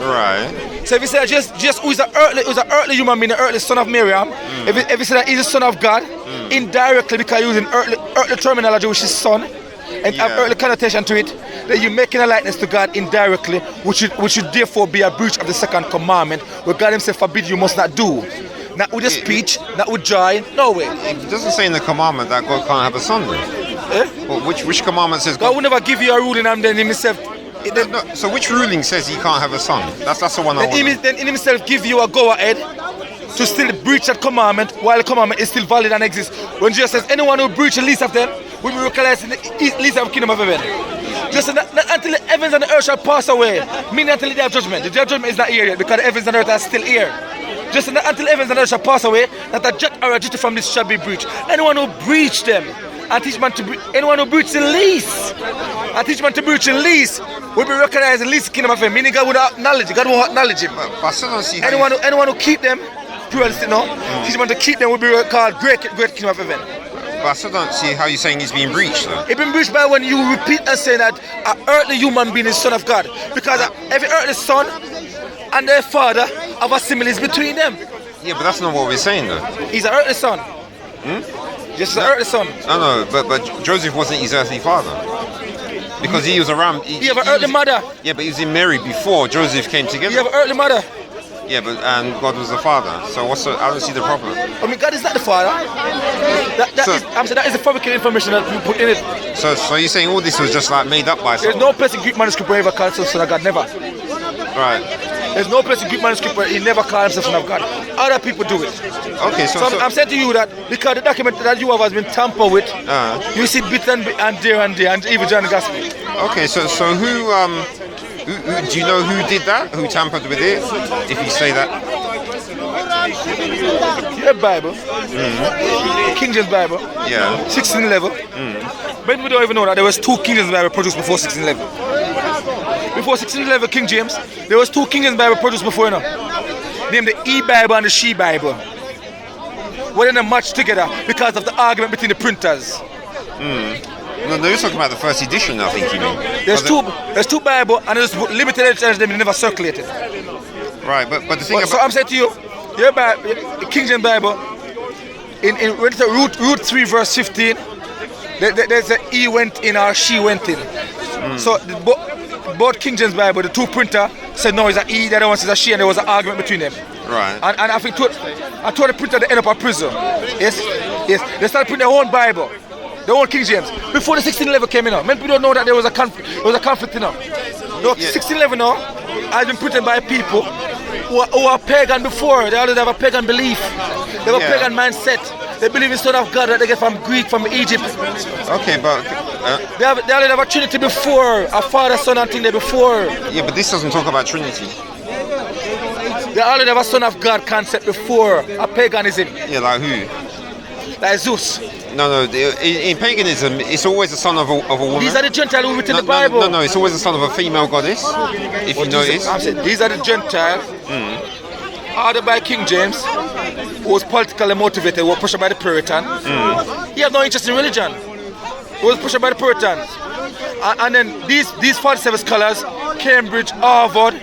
Speaker 2: Right.
Speaker 1: So if you say just who's an earthly human being, the earthly son of Miriam, if you say that he's the son of God, indirectly because using earthly terminology which is son, and have earthly connotation to it, then you're making a likeness to God indirectly, which should therefore be a breach of the second commandment, where God Himself forbid you must not do. not with a speech, not with joy. No way.
Speaker 2: It doesn't say in the commandment that God can't have a son. Well, which commandment says
Speaker 1: God will never give you a ruling and then himself.
Speaker 2: So which ruling says he can't have a son? That's the one I want.
Speaker 1: Then in himself give you a go ahead to still breach that commandment while the commandment is still valid and exists. When Jesus says anyone who breaches the least of them will be recognized in the least of the kingdom of heaven. Just not until the heavens and the earth shall pass away, meaning until the day of judgment. The day of judgment is not here yet because the heavens and earth are still here. Just not until heavens and earth shall pass away, that a jot or a jot from this shall be breached. Anyone who breach them and teach man to anyone who breach the least and teach man to breach the least will be recognized in the least kingdom of heaven. Meaning God would acknowledge, God will acknowledge him.
Speaker 2: But I still don't see how
Speaker 1: anyone who keep them, pluralistic no, teach man to keep them will be called great kingdom of heaven.
Speaker 2: But I still don't see how you're saying he's being breached though.
Speaker 1: It's been breached by when you repeat and say that an earthly human being is son of God. Because every earthly son and their father have a similitude between them.
Speaker 2: Yeah, but that's not what we're saying though.
Speaker 1: He's an earthly son. Just an earthly son.
Speaker 2: No, but Joseph wasn't his earthly father. Because he was around.
Speaker 1: He have an earthly mother.
Speaker 2: Yeah, but he was in Mary before Joseph came together.
Speaker 1: He have an earthly mother.
Speaker 2: Yeah, and God was the father. So I don't see the problem.
Speaker 1: I mean, God is not the father. That is the fabricated information that you put in it.
Speaker 2: So you're saying all this was just like made up by someone?
Speaker 1: There's no place in Greek manuscript where he ever called himself son of God. Never.
Speaker 2: Right.
Speaker 1: There's no place in Greek manuscript where he never called himself son of God. Other people do it.
Speaker 2: Okay, so
Speaker 1: I'm saying to you that because the document that you have has been tampered with, you see bit and there and even John the Gospel.
Speaker 2: Okay, so who do you know who did that? Who tampered with it? If you say that.
Speaker 1: The Bible. King James Bible.
Speaker 2: Yeah.
Speaker 1: 1611. Many people don't even know that there was two King James Bible produced before 1611. Before 1611 King James, there was two King James Bible produced before, you know. Named the E-Bible and the She Bible. Well, then they matched together because of the argument between the printers.
Speaker 2: No, you're talking about the first edition, I think you mean.
Speaker 1: There's two Bible and there's limited editions they never circulated.
Speaker 2: Right, but the thing about...
Speaker 1: So I'm saying to you, your Bible, the King James Bible, in root 3 verse 15, there's a he went in or she went in. So both King James Bible, the two printer said no, it's a he, the other one says a she, and there was an argument between them.
Speaker 2: Right.
Speaker 1: And I think I told the printer they end up in prison. Yes. They started printing their own Bible. The old King James. Before the 1611 came in, many people don't know that there was a conflict, you know. The 1611 now has been printed by people who are pagan before. They already have a pagan belief. They have a pagan mindset. They believe in Son of God that they get from Greek, from Egypt.
Speaker 2: Okay, but...
Speaker 1: They already have a Trinity before, a Father, Son, and thing there before.
Speaker 2: Yeah, but this doesn't talk about Trinity.
Speaker 1: They already have a Son of God concept before, a paganism.
Speaker 2: Yeah, like who?
Speaker 1: Like Zeus.
Speaker 2: No, in paganism, it's always the son of a woman.
Speaker 1: These are the Gentiles who written the Bible.
Speaker 2: No, it's always the son of a female goddess, if you notice.
Speaker 1: I'm saying, these are the Gentiles, ordered by King James, who was politically motivated, who was pushed by the Puritans. He had no interest in religion. He was pushed by the Puritans. And then these 47 scholars, Cambridge, Harvard,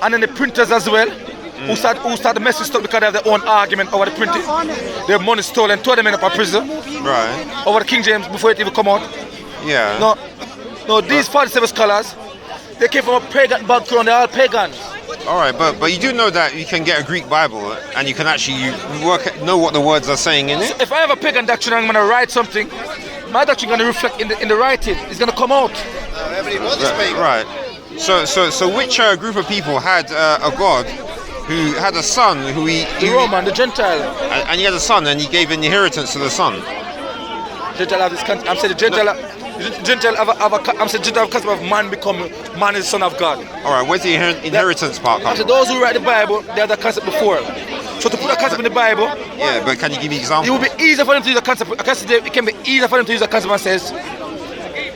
Speaker 1: and then the printers as well, who start the message stuff because they have their own argument over the printing. Their money stolen, throw them in a prison.
Speaker 2: Right.
Speaker 1: Over the King James before it even come out.
Speaker 2: Yeah.
Speaker 1: No, these 47 scholars, they came from a pagan background, they're all pagans.
Speaker 2: Alright, but you do know that you can get a Greek Bible and you can actually know what the words are saying in it?
Speaker 1: So if I have a pagan doctrine and I'm going to write something, my doctrine is going to reflect in the writing. It's going to come out.
Speaker 2: Right. So which group of people had a God who had a son
Speaker 1: the Roman, the Gentile.
Speaker 2: And he had a son and he gave an inheritance to the son.
Speaker 1: Gentile have this concept. I'm saying the Gentile have a concept of man is the son of God.
Speaker 2: Alright, where's the inheritance part come from?
Speaker 1: Those who write the Bible, they had that concept before. So to put that concept in the Bible,
Speaker 2: yeah, but can you give me examples?
Speaker 1: It would be easier for them to use the concept. It can be easier for them to use the concept and says,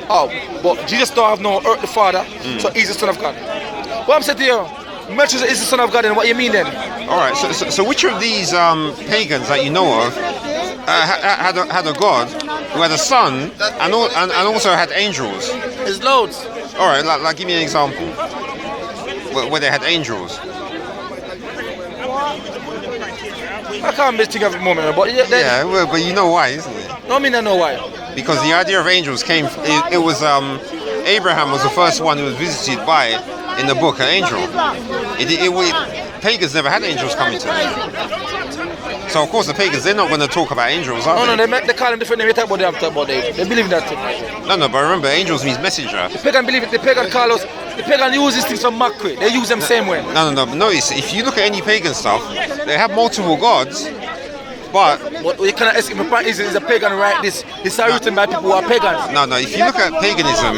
Speaker 1: oh, but Jesus don't have no earthly father, so he's the son of God. What I'm saying to you, Melchizedek is the son of God, and what you mean then?
Speaker 2: Alright, so which of these pagans that you know of had a god who had a son and also had angels?
Speaker 1: There's loads.
Speaker 2: Alright, like give me an example where they had angels.
Speaker 1: I can't think of it at the moment, but
Speaker 2: but you know why, isn't it?
Speaker 1: No, I mean I know why.
Speaker 2: Because the idea of angels came. It was Abraham was the first one who was visited by in the book an angel. Pagans never had angels coming to them. So of course the pagans, they're not going to talk about angels, are
Speaker 1: No,
Speaker 2: they?
Speaker 1: they call them different names. They talk about them. They believe in that thing.
Speaker 2: No, but remember, angels means messenger.
Speaker 1: The pagan believe it. The pagan call us. The pagan use these things for mockery. They use them same way.
Speaker 2: No. Notice, if you look at any pagan stuff, they have multiple gods, but
Speaker 1: you cannot ask. My point is a pagan write this. It's written by people who are pagans.
Speaker 2: no. If you look at paganism,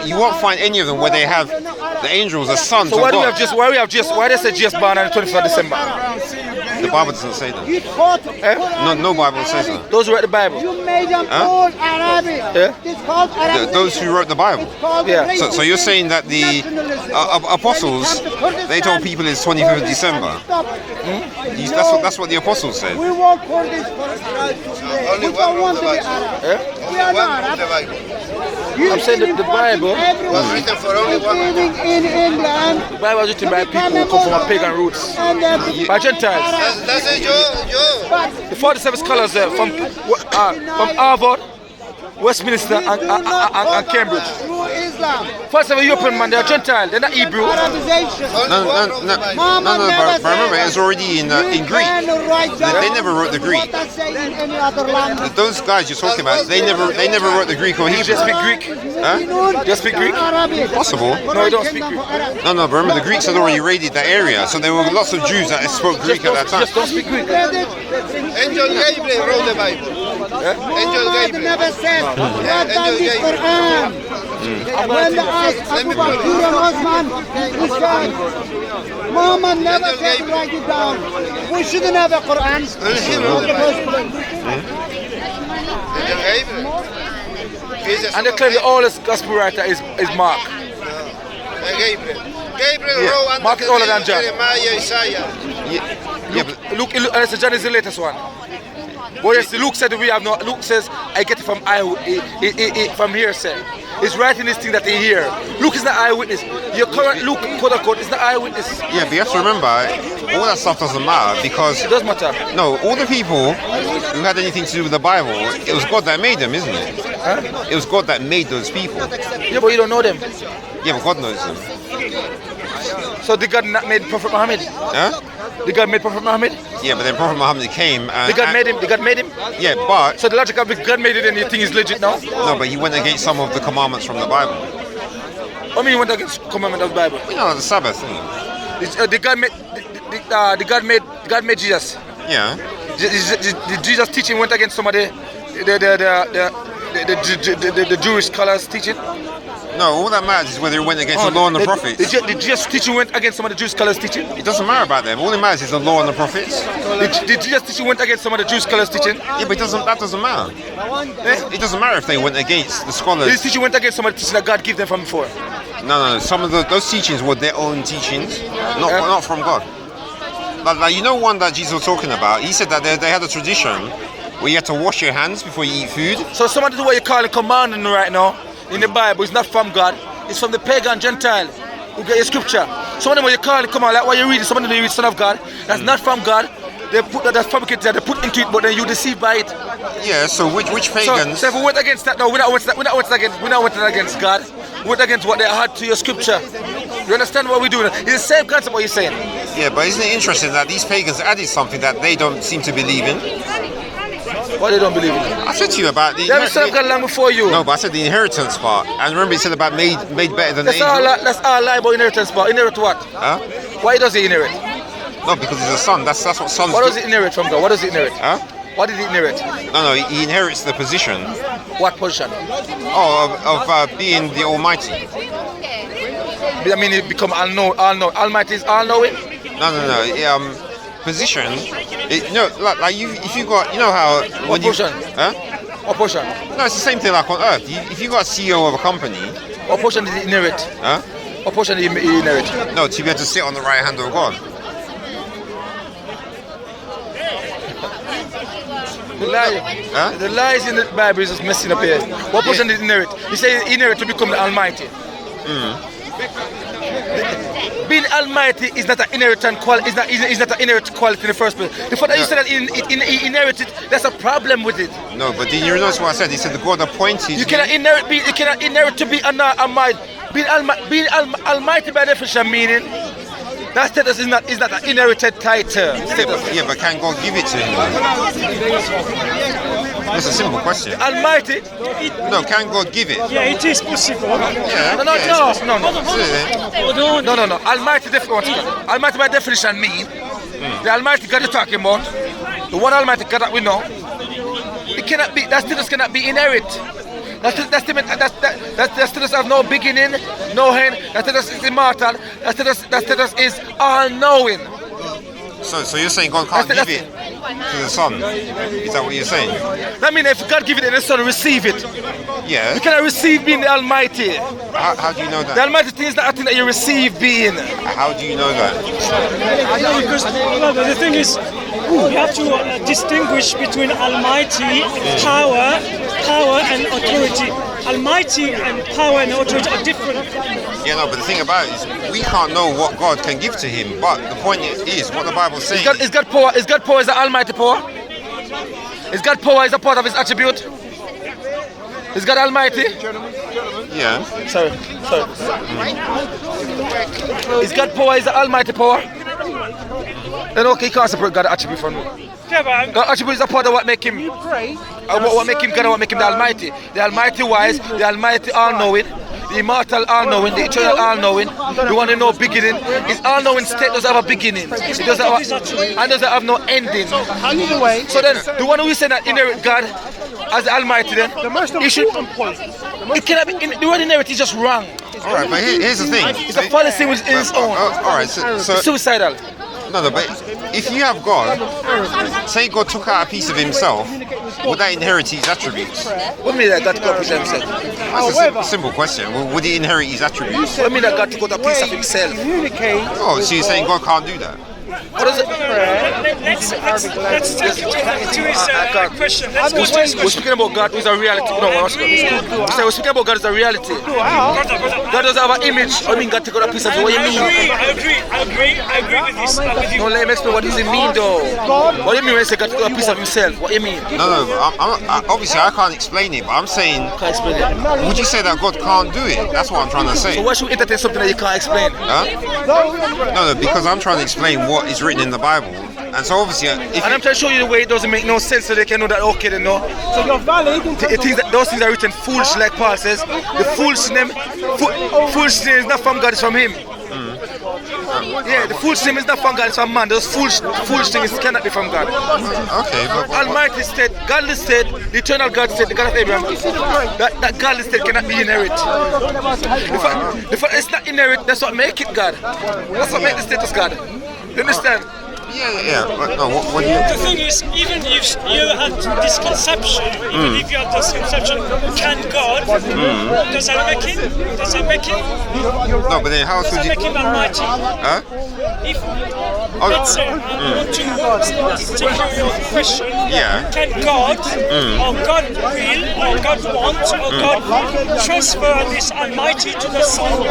Speaker 2: you won't find any of them where they have the angels as sons
Speaker 1: So
Speaker 2: of
Speaker 1: why do we
Speaker 2: God.
Speaker 1: have just? Why they say Jesus born on the 25th of December?
Speaker 2: The Bible doesn't say that.
Speaker 1: Eh?
Speaker 2: No Bible says that.
Speaker 1: Those who read the Bible.
Speaker 6: You made them
Speaker 2: Huh?
Speaker 6: called Arabic.
Speaker 1: Yeah?
Speaker 6: It's called Arabic.
Speaker 2: Those who wrote the Bible.
Speaker 6: It's called
Speaker 1: Yeah.
Speaker 6: race.
Speaker 2: So you're saying that the apostles, they told people it's 25th of December. That's what the apostles said.
Speaker 6: We want Kurdish for
Speaker 5: Only
Speaker 6: we
Speaker 5: one
Speaker 6: don't
Speaker 5: from
Speaker 6: want
Speaker 5: the
Speaker 6: to be
Speaker 5: Bible.
Speaker 6: Arab. We are
Speaker 5: One
Speaker 6: not
Speaker 5: from the
Speaker 6: Arab.
Speaker 5: Bible.
Speaker 6: You
Speaker 1: I'm saying
Speaker 6: see
Speaker 1: the Bible
Speaker 5: Was written for only one.
Speaker 6: living in England.
Speaker 1: The Bible was written by people who come from pagan roots.
Speaker 6: And
Speaker 1: By Gentiles.
Speaker 5: That's it, Joe.
Speaker 1: The 47 scholars from Harvard, Westminster, and Cambridge.
Speaker 6: Through Islam.
Speaker 1: 47 European man, they are Gentile. They're not Hebrew.
Speaker 6: Arabization.
Speaker 2: But remember, it's already in Greek. They never wrote the Greek.
Speaker 6: What I say in any other language.
Speaker 2: Those guys you're talking about, they never wrote the Greek or
Speaker 1: You
Speaker 2: Hebrew.
Speaker 1: just speak Greek.
Speaker 2: Huh?
Speaker 1: Just speak Greek.
Speaker 2: Possible.
Speaker 1: No, you don't speak Greek.
Speaker 2: No, but remember the Greeks had already raided that area, so there were lots of Jews that spoke Greek at that time.
Speaker 1: Just don't speak Greek.
Speaker 5: Angel Gabriel wrote the Bible. Angel
Speaker 6: God
Speaker 5: Gabriel.
Speaker 6: never said, what does
Speaker 5: Angel
Speaker 6: the
Speaker 5: Gabriel.
Speaker 6: Quran? When they asked Abu Bakr and Osman, he said, Muhammad never said write it down. We shouldn't have a Quran. In the first place.
Speaker 5: Angel Gabriel. Jesus
Speaker 1: And they claim the oldest gospel writer is Mark.
Speaker 5: Gabriel. Gabriel wrote under
Speaker 1: Mark is older than John.
Speaker 5: Jeremiah, Isaiah.
Speaker 2: Yeah, but
Speaker 1: Luke, and it's John is the latest one. Well, yes, Luke said we have no. Luke says I get it from from hearsay. He's writing this thing that they hear. Luke is the eyewitness. Your current Luke, quote unquote, is the eyewitness.
Speaker 2: yeah, but you have to remember, all that stuff doesn't matter because
Speaker 1: It does matter.
Speaker 2: no, all the people who had anything to do with the Bible, it was God that made them, isn't it?
Speaker 1: Huh?
Speaker 2: It was God that made those people.
Speaker 1: Yeah, but you don't know them.
Speaker 2: Yeah, but God knows them.
Speaker 1: So the God not made Prophet Muhammad.
Speaker 2: Huh?
Speaker 1: The God made Prophet Muhammad.
Speaker 2: Yeah, but then Prophet Muhammad came and
Speaker 1: The God made him. The God made him.
Speaker 2: yeah, but
Speaker 1: So the logic of the God made it, and you think he's legit now?
Speaker 2: no, but he went against some of the commandments from the Bible.
Speaker 1: I mean, he went against commandment of the Bible.
Speaker 2: You know, like the Sabbath thing.
Speaker 1: The God made Jesus.
Speaker 2: Yeah.
Speaker 1: Did Jesus' teaching went against some of the Jewish scholars' teaching?
Speaker 2: No, all that matters is whether it went against the law and the prophets.
Speaker 1: Did Jesus' teaching went against some of the Jewish scholars' teaching?
Speaker 2: It doesn't matter about them. All that matters is the law and the prophets.
Speaker 1: Did Jesus' teaching went against some of the Jewish scholars' teaching?
Speaker 2: Yeah, but that doesn't matter. It doesn't matter if they went against the scholars.
Speaker 1: His teaching went against some of the teaching that God gave them from before.
Speaker 2: No. Some of those teachings were their own teachings, not from God. Like you know, one that Jesus was talking about. He said that they had a tradition where you had to wash your hands before you eat food.
Speaker 1: So some of the what you call a commandment right now in the Bible is not from God. It's from the pagan Gentile who get your scripture. Some of them what you call it, come on, like what you read, some of them you read Son of God. That's not from God. They put that's fabricated, they put into it, but then you deceived by it.
Speaker 2: Yeah. So which pagans?
Speaker 1: So if we went against that, no, we're not went against God. We went against what they had to your scripture. You understand what we're doing? It's the same concept what you're saying.
Speaker 2: Yeah, but isn't it interesting that these pagans added something that they don't seem to believe in?
Speaker 1: What they don't believe in.
Speaker 2: I said to you about the.
Speaker 1: They have Son of God long before you.
Speaker 2: No, but I said the inheritance part. And remember, it said about made better than the
Speaker 1: That's all.
Speaker 2: angel.
Speaker 1: That's all lie about inheritance. But inherit what?
Speaker 2: Huh?
Speaker 1: Why does he inherit?
Speaker 2: No, because he's a son. That's what sons
Speaker 1: What
Speaker 2: do.
Speaker 1: does he inherit from God? What does he inherit?
Speaker 2: Huh?
Speaker 1: What did he inherit?
Speaker 2: No, he inherits the position.
Speaker 1: What position?
Speaker 2: Of being the Almighty.
Speaker 1: I mean, he become Almighty is all-knowing.
Speaker 2: No. Position. Like you, if you got, you know how
Speaker 1: What
Speaker 2: when you.
Speaker 1: position?
Speaker 2: Huh?
Speaker 1: What position?
Speaker 2: No, it's the same thing like on Earth. If you got a CEO of a company,
Speaker 1: What position did he inherit?
Speaker 2: huh?
Speaker 1: What position did he inherit?
Speaker 2: No, to be able to sit on the right hand of God.
Speaker 1: The lies in the Bible is just messing up here. What position did he inherit? He said he inherit to become the Almighty. Being Almighty is not an inherent quality. Is not an inherent quality in the first place. The fact that you said that he inherited, that's a problem with it.
Speaker 2: No, but did you notice what I said? He said the God appointed.
Speaker 1: You cannot inherit. You cannot inherit to be Almighty. Being Almighty by definition meaning That status is not an inherited title. Status.
Speaker 2: Yeah, but can God give it to him? It's a simple question.
Speaker 1: Almighty.
Speaker 2: No, can God give it?
Speaker 7: Yeah, it is possible.
Speaker 2: Yeah.
Speaker 1: No. Almighty Almighty by definition mean the Almighty God you're talking about, the one Almighty God that we know. It cannot be. That status cannot be inherit. That status have no beginning, no end. That status is immortal. That status is all-knowing.
Speaker 2: So you're saying God can't give it to the Son? Is that what you're saying?
Speaker 1: That means if God give it and the Son receive it.
Speaker 2: Yeah.
Speaker 1: You cannot receive being the Almighty.
Speaker 2: How do you know that?
Speaker 1: The Almighty thing is not a thing that you receive being.
Speaker 2: How do you know that?
Speaker 7: Because the thing is, you have to distinguish between Almighty, power and authority. Almighty and power and authority are different.
Speaker 2: Yeah, no, but the thing about it is we can't know what God can give to him. But the point is what the Bible says.
Speaker 1: Is God power? Is God power is the Almighty power? Is God power is a part of His attribute? Is God Almighty?
Speaker 2: Yeah.
Speaker 1: Sorry. Is God power is the Almighty power? Then okay, you can't separate God attribute from me.
Speaker 7: Yeah, but
Speaker 1: God attribute is a part of what make him. What make him God and what make him the Almighty. The Almighty wise, the Almighty all-knowing, the immortal all-knowing, the eternal all-knowing, the one who no beginning. His all-knowing state doesn't have a beginning. It doesn't have no ending. So then, the one who is saying that inherit God as the Almighty, then he should. It cannot be. The word inherit is just wrong.
Speaker 2: All right, but here's the thing.
Speaker 1: It's a fallacy in its own.
Speaker 2: All right, so
Speaker 1: Suicidal.
Speaker 2: no, but if you have God, say God took out a piece of himself, would that inherit his attributes?
Speaker 1: What mean that God took out a piece of himself?
Speaker 2: That's a simple question. Would he inherit his attributes?
Speaker 1: What mean that God took out a piece of himself?
Speaker 2: Oh, so you're saying God can't do that?
Speaker 1: What is it?
Speaker 7: let's take it to his question. Let's go to his
Speaker 1: We're
Speaker 7: question.
Speaker 1: speaking about God who is a reality. No, we're speaking about God as a reality. God doesn't have an image. I mean, God took out a piece of it. What do you mean?
Speaker 7: I agree with this. With you.
Speaker 1: No, let me explain what does it mean though. What do you mean when you say God took out a piece of himself? What do you mean?
Speaker 2: No, obviously I can't explain it, but I'm saying,
Speaker 1: Can't explain it.
Speaker 2: would you say that God can't do it? That's what I'm trying to say.
Speaker 1: So why should we entertain something that you can't explain?
Speaker 2: Huh? No, because I'm trying to explain what is written in the Bible. And so obviously, if
Speaker 1: And I'm trying to show you the way it doesn't make no sense so they can know that okay they know.
Speaker 6: So you're valid in terms of
Speaker 1: Those things are written foolish like Paul says. The foolishness is not from God, it's from him. Yeah, the foolishness is not from God, it's from man. Those foolish things cannot be from God.
Speaker 2: okay, but
Speaker 1: Almighty state, godly state, the eternal God state, the God of Abraham, that godly state cannot be inherit. The fact it's not inherit, that's what make it God. That's what make the status God. You understand?
Speaker 2: yeah. But no, what do you?
Speaker 7: The thing is, even if you had this conception, even if you had this conception, can God? Does that make him? Does that make him?
Speaker 2: No, but then how
Speaker 7: Does
Speaker 2: could
Speaker 7: that
Speaker 2: you?
Speaker 7: make him almighty?
Speaker 2: Huh?
Speaker 7: If let's say I want to take your question,
Speaker 2: Yeah.
Speaker 7: can God or God will or God want or God transfer this almighty to the Son?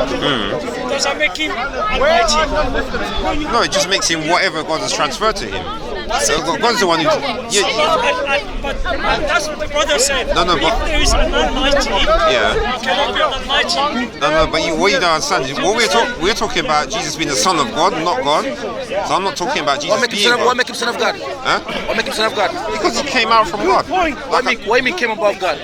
Speaker 7: Does that make him almighty?
Speaker 2: No, it just makes him whatever God has transferred to him. So God's the one who.
Speaker 7: But that's what the brother said.
Speaker 2: No,
Speaker 7: if
Speaker 2: but-
Speaker 7: there is an almighty,
Speaker 2: Yeah.
Speaker 7: you cannot be an almighty.
Speaker 2: No, but what you don't understand is what we're talking about Jesus being the Son of God, not God. So I'm not talking about Jesus being
Speaker 1: What
Speaker 2: God.
Speaker 1: make him son of God?
Speaker 2: Huh?
Speaker 1: What make him son of God?
Speaker 2: Because he came out from God.
Speaker 1: Why you mean came above God?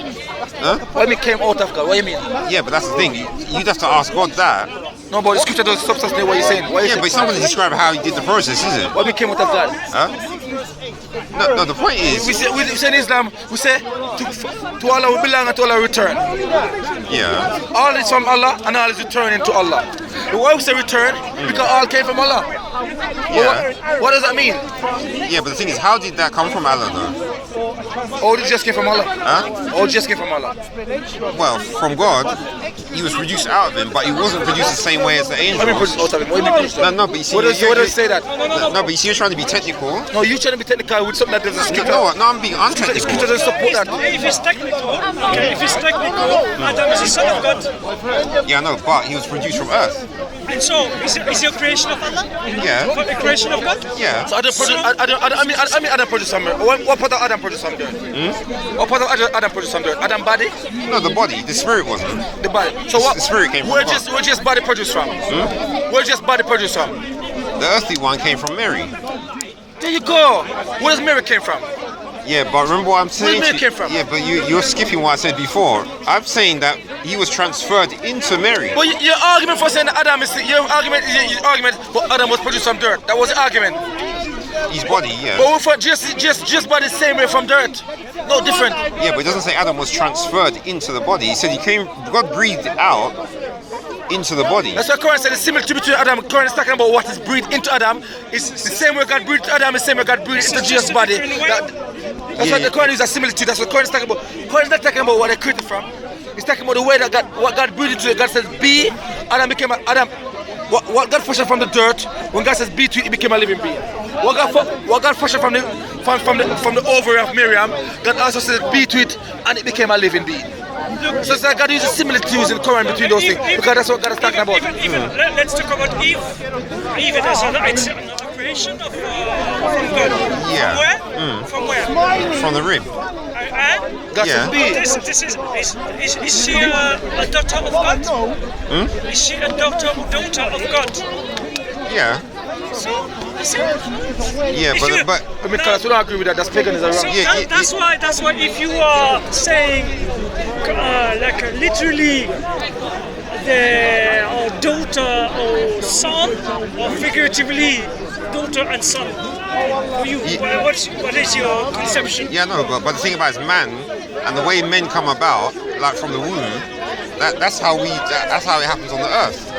Speaker 2: Huh?
Speaker 1: Why you mean came out of God? What do you mean?
Speaker 2: Yeah, but that's the thing. You'd have to ask God that.
Speaker 1: No, but the scripture doesn't substantiate what you're saying. What you
Speaker 2: Yeah, but it's not going to describe how he did the process, is it?
Speaker 1: Why we came out of God?
Speaker 2: Huh? No, the point is.
Speaker 1: We say in Islam, we say to Allah we belong and to Allah return.
Speaker 2: Yeah.
Speaker 1: All is from Allah and all is returning to Allah. Why we say return? Because all came from Allah.
Speaker 2: Yeah.
Speaker 1: What does that mean?
Speaker 2: Yeah, but the thing is, how did that come from Allah, though?
Speaker 1: All it just came from Allah.
Speaker 2: Huh?
Speaker 1: All just came from Allah.
Speaker 2: Well, from God, he was produced out of him, but he wasn't produced the same way as the angel.
Speaker 1: What do you mean produced out of him? What do you mean produced out of him?
Speaker 2: No, but you see,
Speaker 1: What does it say that?
Speaker 2: No, but you see, you're trying to be technical.
Speaker 1: No, you trying to be technical with something that doesn't scripture.
Speaker 2: No, I'm being
Speaker 1: Scripture
Speaker 2: untechnical.
Speaker 1: doesn't support that.
Speaker 7: If it's technical, Adam is the son of God,
Speaker 2: Yeah, no, but he was produced from earth.
Speaker 7: and so is he a creation of Allah?
Speaker 2: Yeah.
Speaker 7: A creation of God?
Speaker 2: Yeah.
Speaker 1: So Adam produced some dirt. What part of Adam produced some dirt? What part of Adam produced some dirt? Adam body?
Speaker 2: No, the body, the spirit wasn't.
Speaker 1: The body. So what?
Speaker 2: The spirit came from
Speaker 1: Where
Speaker 2: God.
Speaker 1: just body produced from? Where just body produced from?
Speaker 2: The earthly one came from Mary.
Speaker 1: There you go. Where does Mary came from?
Speaker 2: Yeah, but remember what I'm saying?
Speaker 1: Where Mary came from?
Speaker 2: Yeah, but you're skipping what I said before. I'm saying that he was transferred into Mary.
Speaker 1: But your argument for saying that Adam is your argument for Adam was produced from dirt. That was the argument.
Speaker 2: His body, yeah.
Speaker 1: But we're just by the same way from dirt. No different.
Speaker 2: Yeah, but it doesn't say Adam was transferred into the body. He said God breathed out into the body.
Speaker 1: That's what Quran said. The similitude between Adam. Quran is talking about what is breathed into Adam. It's the same way God breathed Adam. The same way God breathed into Jesus' body. That's what the Quran is a similitude. That's what Quran is talking about. Quran is not talking about what they created from. It's talking about the way that God breathed into it. God says be. Adam became Adam. What God fashioned from the dirt. When God says be to it, it became a living being. What God fashioned from the ovary of Miriam, God also said be to it, and it became a living being. So it's like God uses similitudes in Quran between those things, because that's what God is talking about.
Speaker 7: Let's talk about Eve. Eve is another creation of from God.
Speaker 2: Yeah.
Speaker 7: From where?
Speaker 2: From the rib.
Speaker 1: God says be.
Speaker 7: Is she a daughter of God? Is she a daughter of God?
Speaker 2: Yeah. Yeah, but
Speaker 1: I mean, we don't agree with that. That's paganism.
Speaker 7: So that's why if you are saying like literally the daughter or son, or figuratively daughter and son, for you, what is your conception?
Speaker 2: Yeah, no, but the thing about it is man, and the way men come about, like from the womb, that's how it happens on the earth.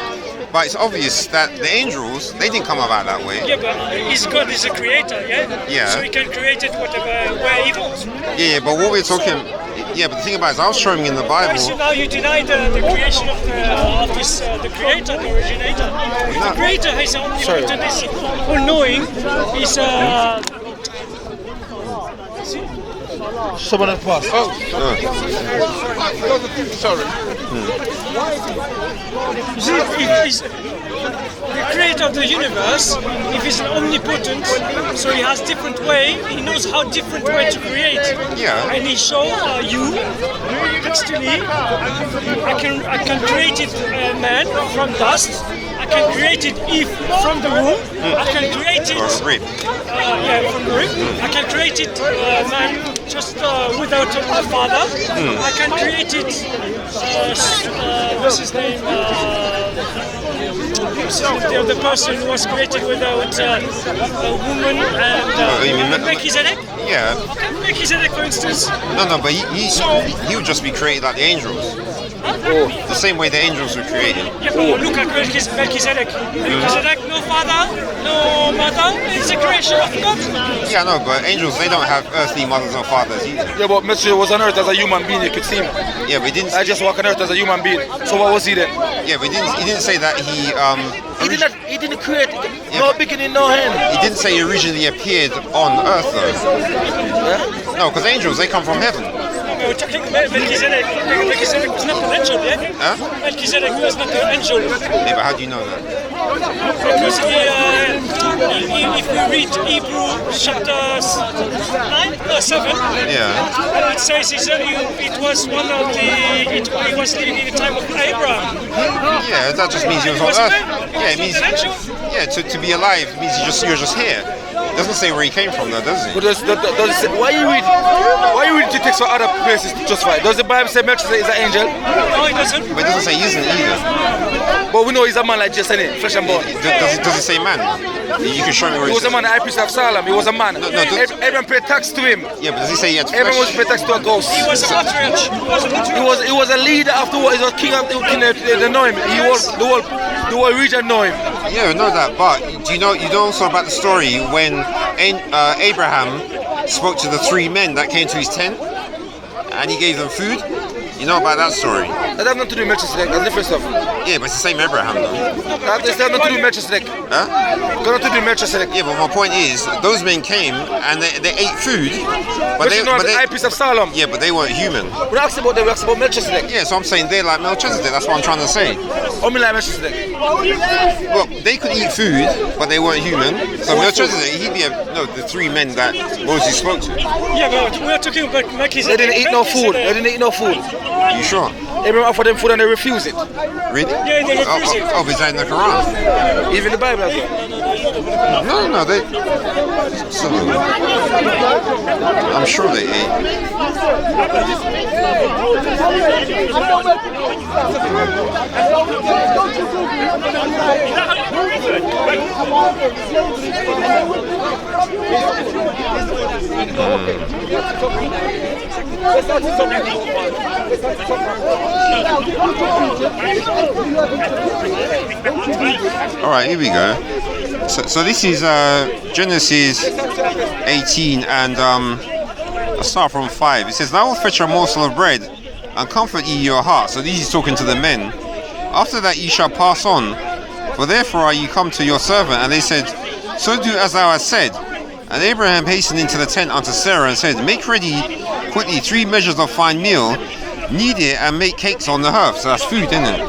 Speaker 2: But it's obvious that the angels, they didn't come about that way.
Speaker 7: Yeah, but God is a creator, yeah?
Speaker 2: Yeah.
Speaker 7: So he can create it where he wants.
Speaker 2: Yeah, but what we're talking... Yeah, but the thing about it is I was showing in the Bible...
Speaker 7: So now you deny the creation of the creator, the originator. The creator is omnipotent, is all-knowing, is...
Speaker 1: Someone else passed.
Speaker 3: Sorry.
Speaker 7: You see, if the creator of the universe, if he's omnipotent, so he has different way, he knows how different way to create.
Speaker 2: Yeah.
Speaker 7: And he show you textually, I can create it man from dust, I can create it Eve from the womb, I can create it from the rib, I can create it man just without a father, I can create it what's his name? The other person who was created without a woman and Melchizedek?
Speaker 2: Yeah.
Speaker 7: Okay, Melchizedek, for instance.
Speaker 2: No, but he would just be created like the angels. The same way the angels were created.
Speaker 7: Yeah, but look at Melchizedek. Melchizedek, no father, no mother, it's a creation of God.
Speaker 2: Yeah, no, but angels, they don't have earthly mothers or fathers either.
Speaker 1: Yeah, but Melchizedek was on earth as a human being, you could see him.
Speaker 2: Yeah, but he didn't...
Speaker 1: I just walk on earth as a human being. So what was he then?
Speaker 2: Yeah, but he didn't say that he...
Speaker 1: He didn't create no beginning, no end.
Speaker 2: He didn't say he originally appeared on earth though.
Speaker 1: Yeah?
Speaker 2: No, because angels, they come from heaven.
Speaker 7: We're talking about Melchizedek. Melchizedek was not an angel, yeah?
Speaker 2: Huh?
Speaker 7: Melchizedek was not an angel.
Speaker 2: Yeah, but how do you know that?
Speaker 7: Because if we read Hebrew chapter 7,
Speaker 2: Yeah.
Speaker 7: it says it was one of it was living in the time of Abraham.
Speaker 2: Yeah, that just means he was on
Speaker 7: Was
Speaker 2: earth.
Speaker 7: man?
Speaker 2: Yeah, it
Speaker 7: Was
Speaker 2: means...
Speaker 7: an angel?
Speaker 2: Yeah, to be alive means you're just here. It doesn't say where he came from though, does it?
Speaker 1: But does it say, why you read the text for other places to justify? Does the Bible say Melchizedek is an angel?
Speaker 7: No, it doesn't.
Speaker 2: But it doesn't say he isn't either.
Speaker 1: But we know he's a man like Jesus, isn't he? Flesh and bone.
Speaker 2: Does it say man? You can show me where
Speaker 1: He
Speaker 2: it
Speaker 1: was a
Speaker 2: says...
Speaker 1: man, the high priest of Salem. He was a man. Everyone paid tax to him.
Speaker 2: Yeah, but does he say he had
Speaker 1: Everyone was
Speaker 2: flesh?
Speaker 1: paid tax to a ghost.
Speaker 7: He was a patriarch.
Speaker 1: He was a leader after what? He was king of the know him. He was the whole region know him.
Speaker 2: Yeah, I know that, but do you know also about the story when Abraham spoke to the three men that came to his tent and he gave them food? You know about that story?
Speaker 1: That has nothing to do with Melchizedek. That's different stuff.
Speaker 2: Yeah, but it's the same Abraham though.
Speaker 1: That has nothing to do with Melchizedek.
Speaker 2: Huh?
Speaker 1: Got nothing to do with Melchizedek.
Speaker 2: Yeah, but my point is, those men came and they ate food, but
Speaker 1: But the high priest of Salem.
Speaker 2: yeah, but they weren't human.
Speaker 1: We asked about Melchizedek.
Speaker 2: Yeah, so I'm saying they're like Melchizedek. That's what I'm trying to say.
Speaker 1: Only like Melchizedek.
Speaker 2: Well, they could eat food, but they weren't human. So Melchizedek, he'd be the three men that Moses spoke to.
Speaker 7: Yeah, but we're talking about Melchizedek.
Speaker 1: They didn't eat no food. They didn't eat no food.
Speaker 2: You sure?
Speaker 1: Abraham offered them food and they refused it.
Speaker 2: Really?
Speaker 7: Yeah, they refuse it.
Speaker 2: Oh, is that in the Quran?
Speaker 1: Even the Bible as well.
Speaker 2: No, they. So, I'm sure they ate. All right, here we go. So this is Genesis 18, and I'll start from 5. It says, "Now I will fetch a morsel of bread, and comfort ye your heart." So this is talking to the men. "After that ye shall pass on, for therefore are ye come to your servant." And they said, "So do as thou hast said." And Abraham hastened into the tent unto Sarah and said, "Make ready quickly 3 measures of fine meal, knead it, and make cakes on the hearth." So that's food, isn't it?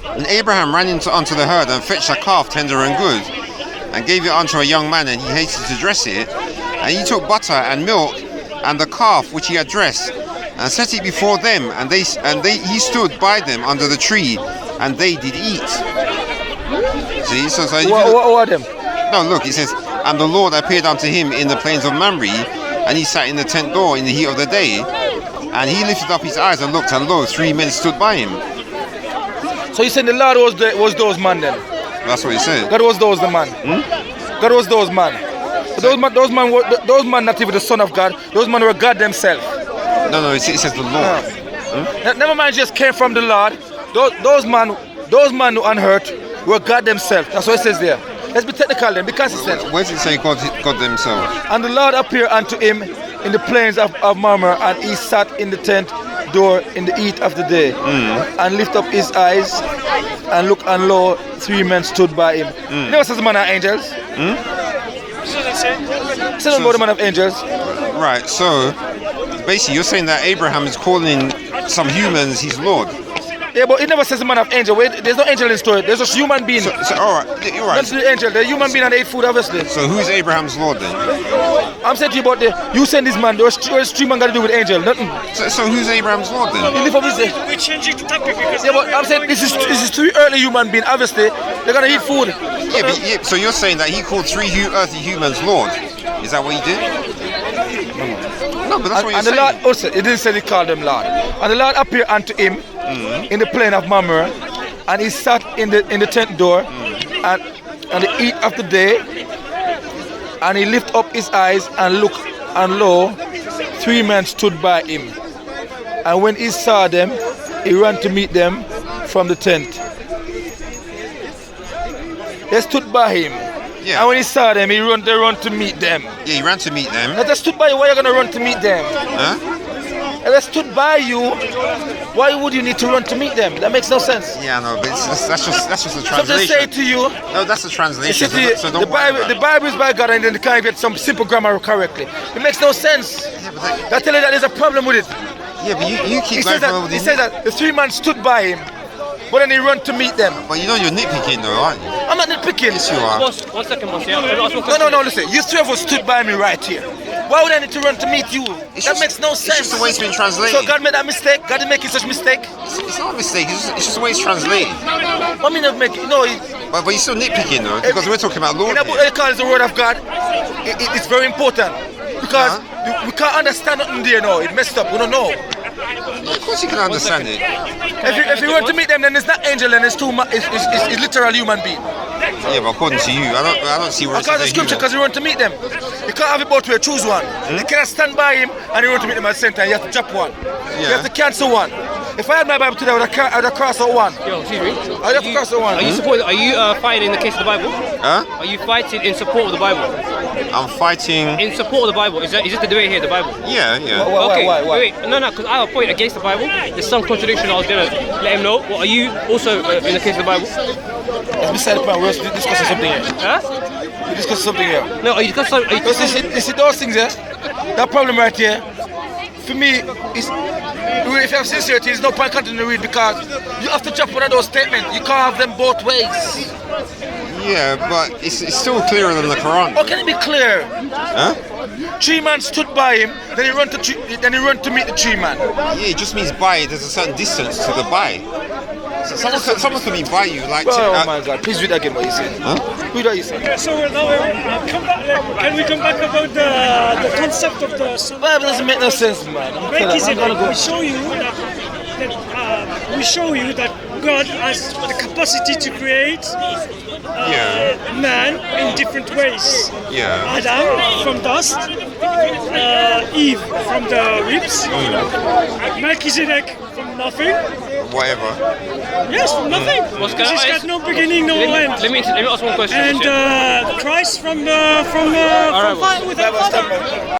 Speaker 2: And Abraham ran unto the herd and fetched a calf tender and good, and gave it unto a young man, and he hastened to dress it. And he took butter and milk and the calf which he had dressed, and set it before them, and he stood by them under the tree, and they did eat. See, so
Speaker 1: What are them?
Speaker 2: no, look, it says, "And the Lord appeared unto him in the plains of Mamre, and he sat in the tent door in the heat of the day, and he lifted up his eyes and looked, and lo, 3 men stood by him."
Speaker 1: So you saying the Lord was those man then?
Speaker 2: That's what he said.
Speaker 1: God was those the man. God was those man. Those man not even the son of God. Those man were God themselves.
Speaker 2: No, it says the Lord.
Speaker 1: Never mind, just came from the Lord. Those man who unhurt were God themselves. That's what it says there. Let's be technical then, be consistent.
Speaker 2: Where does it say God themselves?
Speaker 1: And the Lord appeared unto him in the plains of Mamre, and he sat in the tent door in the heat of the day, and lift up his eyes and look, and lo, 3 men stood by him. Never says the man of angels. Say about the man of angels.
Speaker 2: Right, so basically you're saying that Abraham is calling some humans his Lord.
Speaker 1: Yeah, but it never says the man of angel. There's no angel in the story. There's just human being.
Speaker 2: So all right, you're right.
Speaker 1: That's the angel. The human being and they ate food, obviously.
Speaker 2: So who is Abraham's Lord then?
Speaker 1: I'm saying to you about you send this man. Those 3 men got to do with angel. Nothing.
Speaker 2: So who's Abraham's Lord then?
Speaker 1: He live up his.
Speaker 7: We're changing the topic because.
Speaker 1: Yeah, but I'm saying this is 3 earthly human being. Obviously, they're gonna eat food.
Speaker 2: Yeah, so you're saying that he called 3 earthly humans Lord? Is that what he did? No, but that's what you're
Speaker 1: and
Speaker 2: saying.
Speaker 1: the Lord also, it didn't say he called them Lord. And the Lord appeared unto him in the plain of Mamre, and he sat in the tent door, and the heat of the day, and he lifted up his eyes and looked, and lo, 3 men stood by him. And when he saw them, he ran to meet them from the tent. They stood by him.
Speaker 2: Yeah.
Speaker 1: And when he saw them, they run to meet them.
Speaker 2: Yeah, he ran to meet them.
Speaker 1: If they stood by you, why are you going to run to meet them?
Speaker 2: Huh?
Speaker 1: If they stood by you, why would you need to run to meet them? That makes no sense.
Speaker 2: Yeah, no, but that's just a
Speaker 1: So
Speaker 2: translation.
Speaker 1: just say to you,
Speaker 2: No, that's a translation. So don't
Speaker 1: the
Speaker 2: worry
Speaker 1: Bible,
Speaker 2: about
Speaker 1: the
Speaker 2: it.
Speaker 1: Bible is by God, and then they can't get some simple grammar correctly. It makes no sense. I tell you that there's a problem with it.
Speaker 2: Yeah, but you keep
Speaker 1: He
Speaker 2: going
Speaker 1: says
Speaker 2: over
Speaker 1: that, he says that the 3 men stood by him, but then he run to meet them.
Speaker 2: But you know you're nitpicking though, aren't you?
Speaker 1: I'm not nitpicking.
Speaker 2: Yes, you are.
Speaker 7: Boss, 1 second, boss. Yeah,
Speaker 1: No, listen. You 3 of us stood by me right here. Why would I need to run to meet you? That makes no sense.
Speaker 2: It's just the way it's been translated.
Speaker 1: So God made that mistake? God didn't make such mistake?
Speaker 2: It's not a mistake. It's just the way it's translated.
Speaker 1: I mean, not make it. No,
Speaker 2: But you're still nitpicking though, because we're talking about Lord
Speaker 1: in a book
Speaker 2: here.
Speaker 1: they call it the word of God, it's very important. Because we can't understand nothing there now. It messed up. We don't know.
Speaker 2: Of course you can understand it.
Speaker 1: If you want to meet them, then it's not angel, and it's literal human being.
Speaker 2: Yeah, but according to you, I don't see where it
Speaker 1: Because the
Speaker 2: says
Speaker 1: scripture,
Speaker 2: human.
Speaker 1: because you want to meet them. You can't have it both ways. Choose one. You cannot stand by him and you want to meet him at the same time. You have to drop one. You have to cancel one. If I had my Bible today, I would have crossed out one.
Speaker 8: Yo, excuse me.
Speaker 1: I would have to cross out one.
Speaker 8: Are you fighting in the case of the Bible?
Speaker 2: Huh?
Speaker 8: Are you fighting in support of the Bible?
Speaker 2: I'm fighting.
Speaker 8: In support of the Bible? Is this the debate here, the Bible?
Speaker 2: Yeah.
Speaker 8: Okay,
Speaker 1: Why?
Speaker 8: wait. No, because I have a point against the Bible. There's some contradiction I was going to let him know. What, are you also in the case of the Bible?
Speaker 1: It's beside the point. We're discussing something here.
Speaker 8: Huh?
Speaker 1: We're discussing something here.
Speaker 8: No, are you discussing...
Speaker 1: You see those things here? That problem right here, for me, is if you have sincerity, there's no point continuing to read, because you have to drop one of those statements. You can't have them both ways.
Speaker 2: Yeah, but it's still clearer than the Quran.
Speaker 1: How can it be clear?
Speaker 2: Huh?
Speaker 1: 3 man stood by him, then he run to meet the 3 man.
Speaker 2: Yeah, it just means by. There's a certain distance to the by. So someone can be by you like.
Speaker 1: Oh my God! Please read again what you said.
Speaker 2: Huh?
Speaker 1: Read what you said.
Speaker 7: Okay, so now come back. Can we come back about the concept of the son?
Speaker 1: Bible doesn't make no sense, man.
Speaker 7: We show you that God has the capacity to create man in different ways.
Speaker 2: Yeah.
Speaker 7: Adam from dust, Eve from the ribs, Melchizedek from nothing.
Speaker 2: Whatever.
Speaker 7: Yes, from nothing.
Speaker 8: What's
Speaker 7: Because he's got no beginning, no end.
Speaker 8: Let me ask one question.
Speaker 7: And Christ from fire with our Father.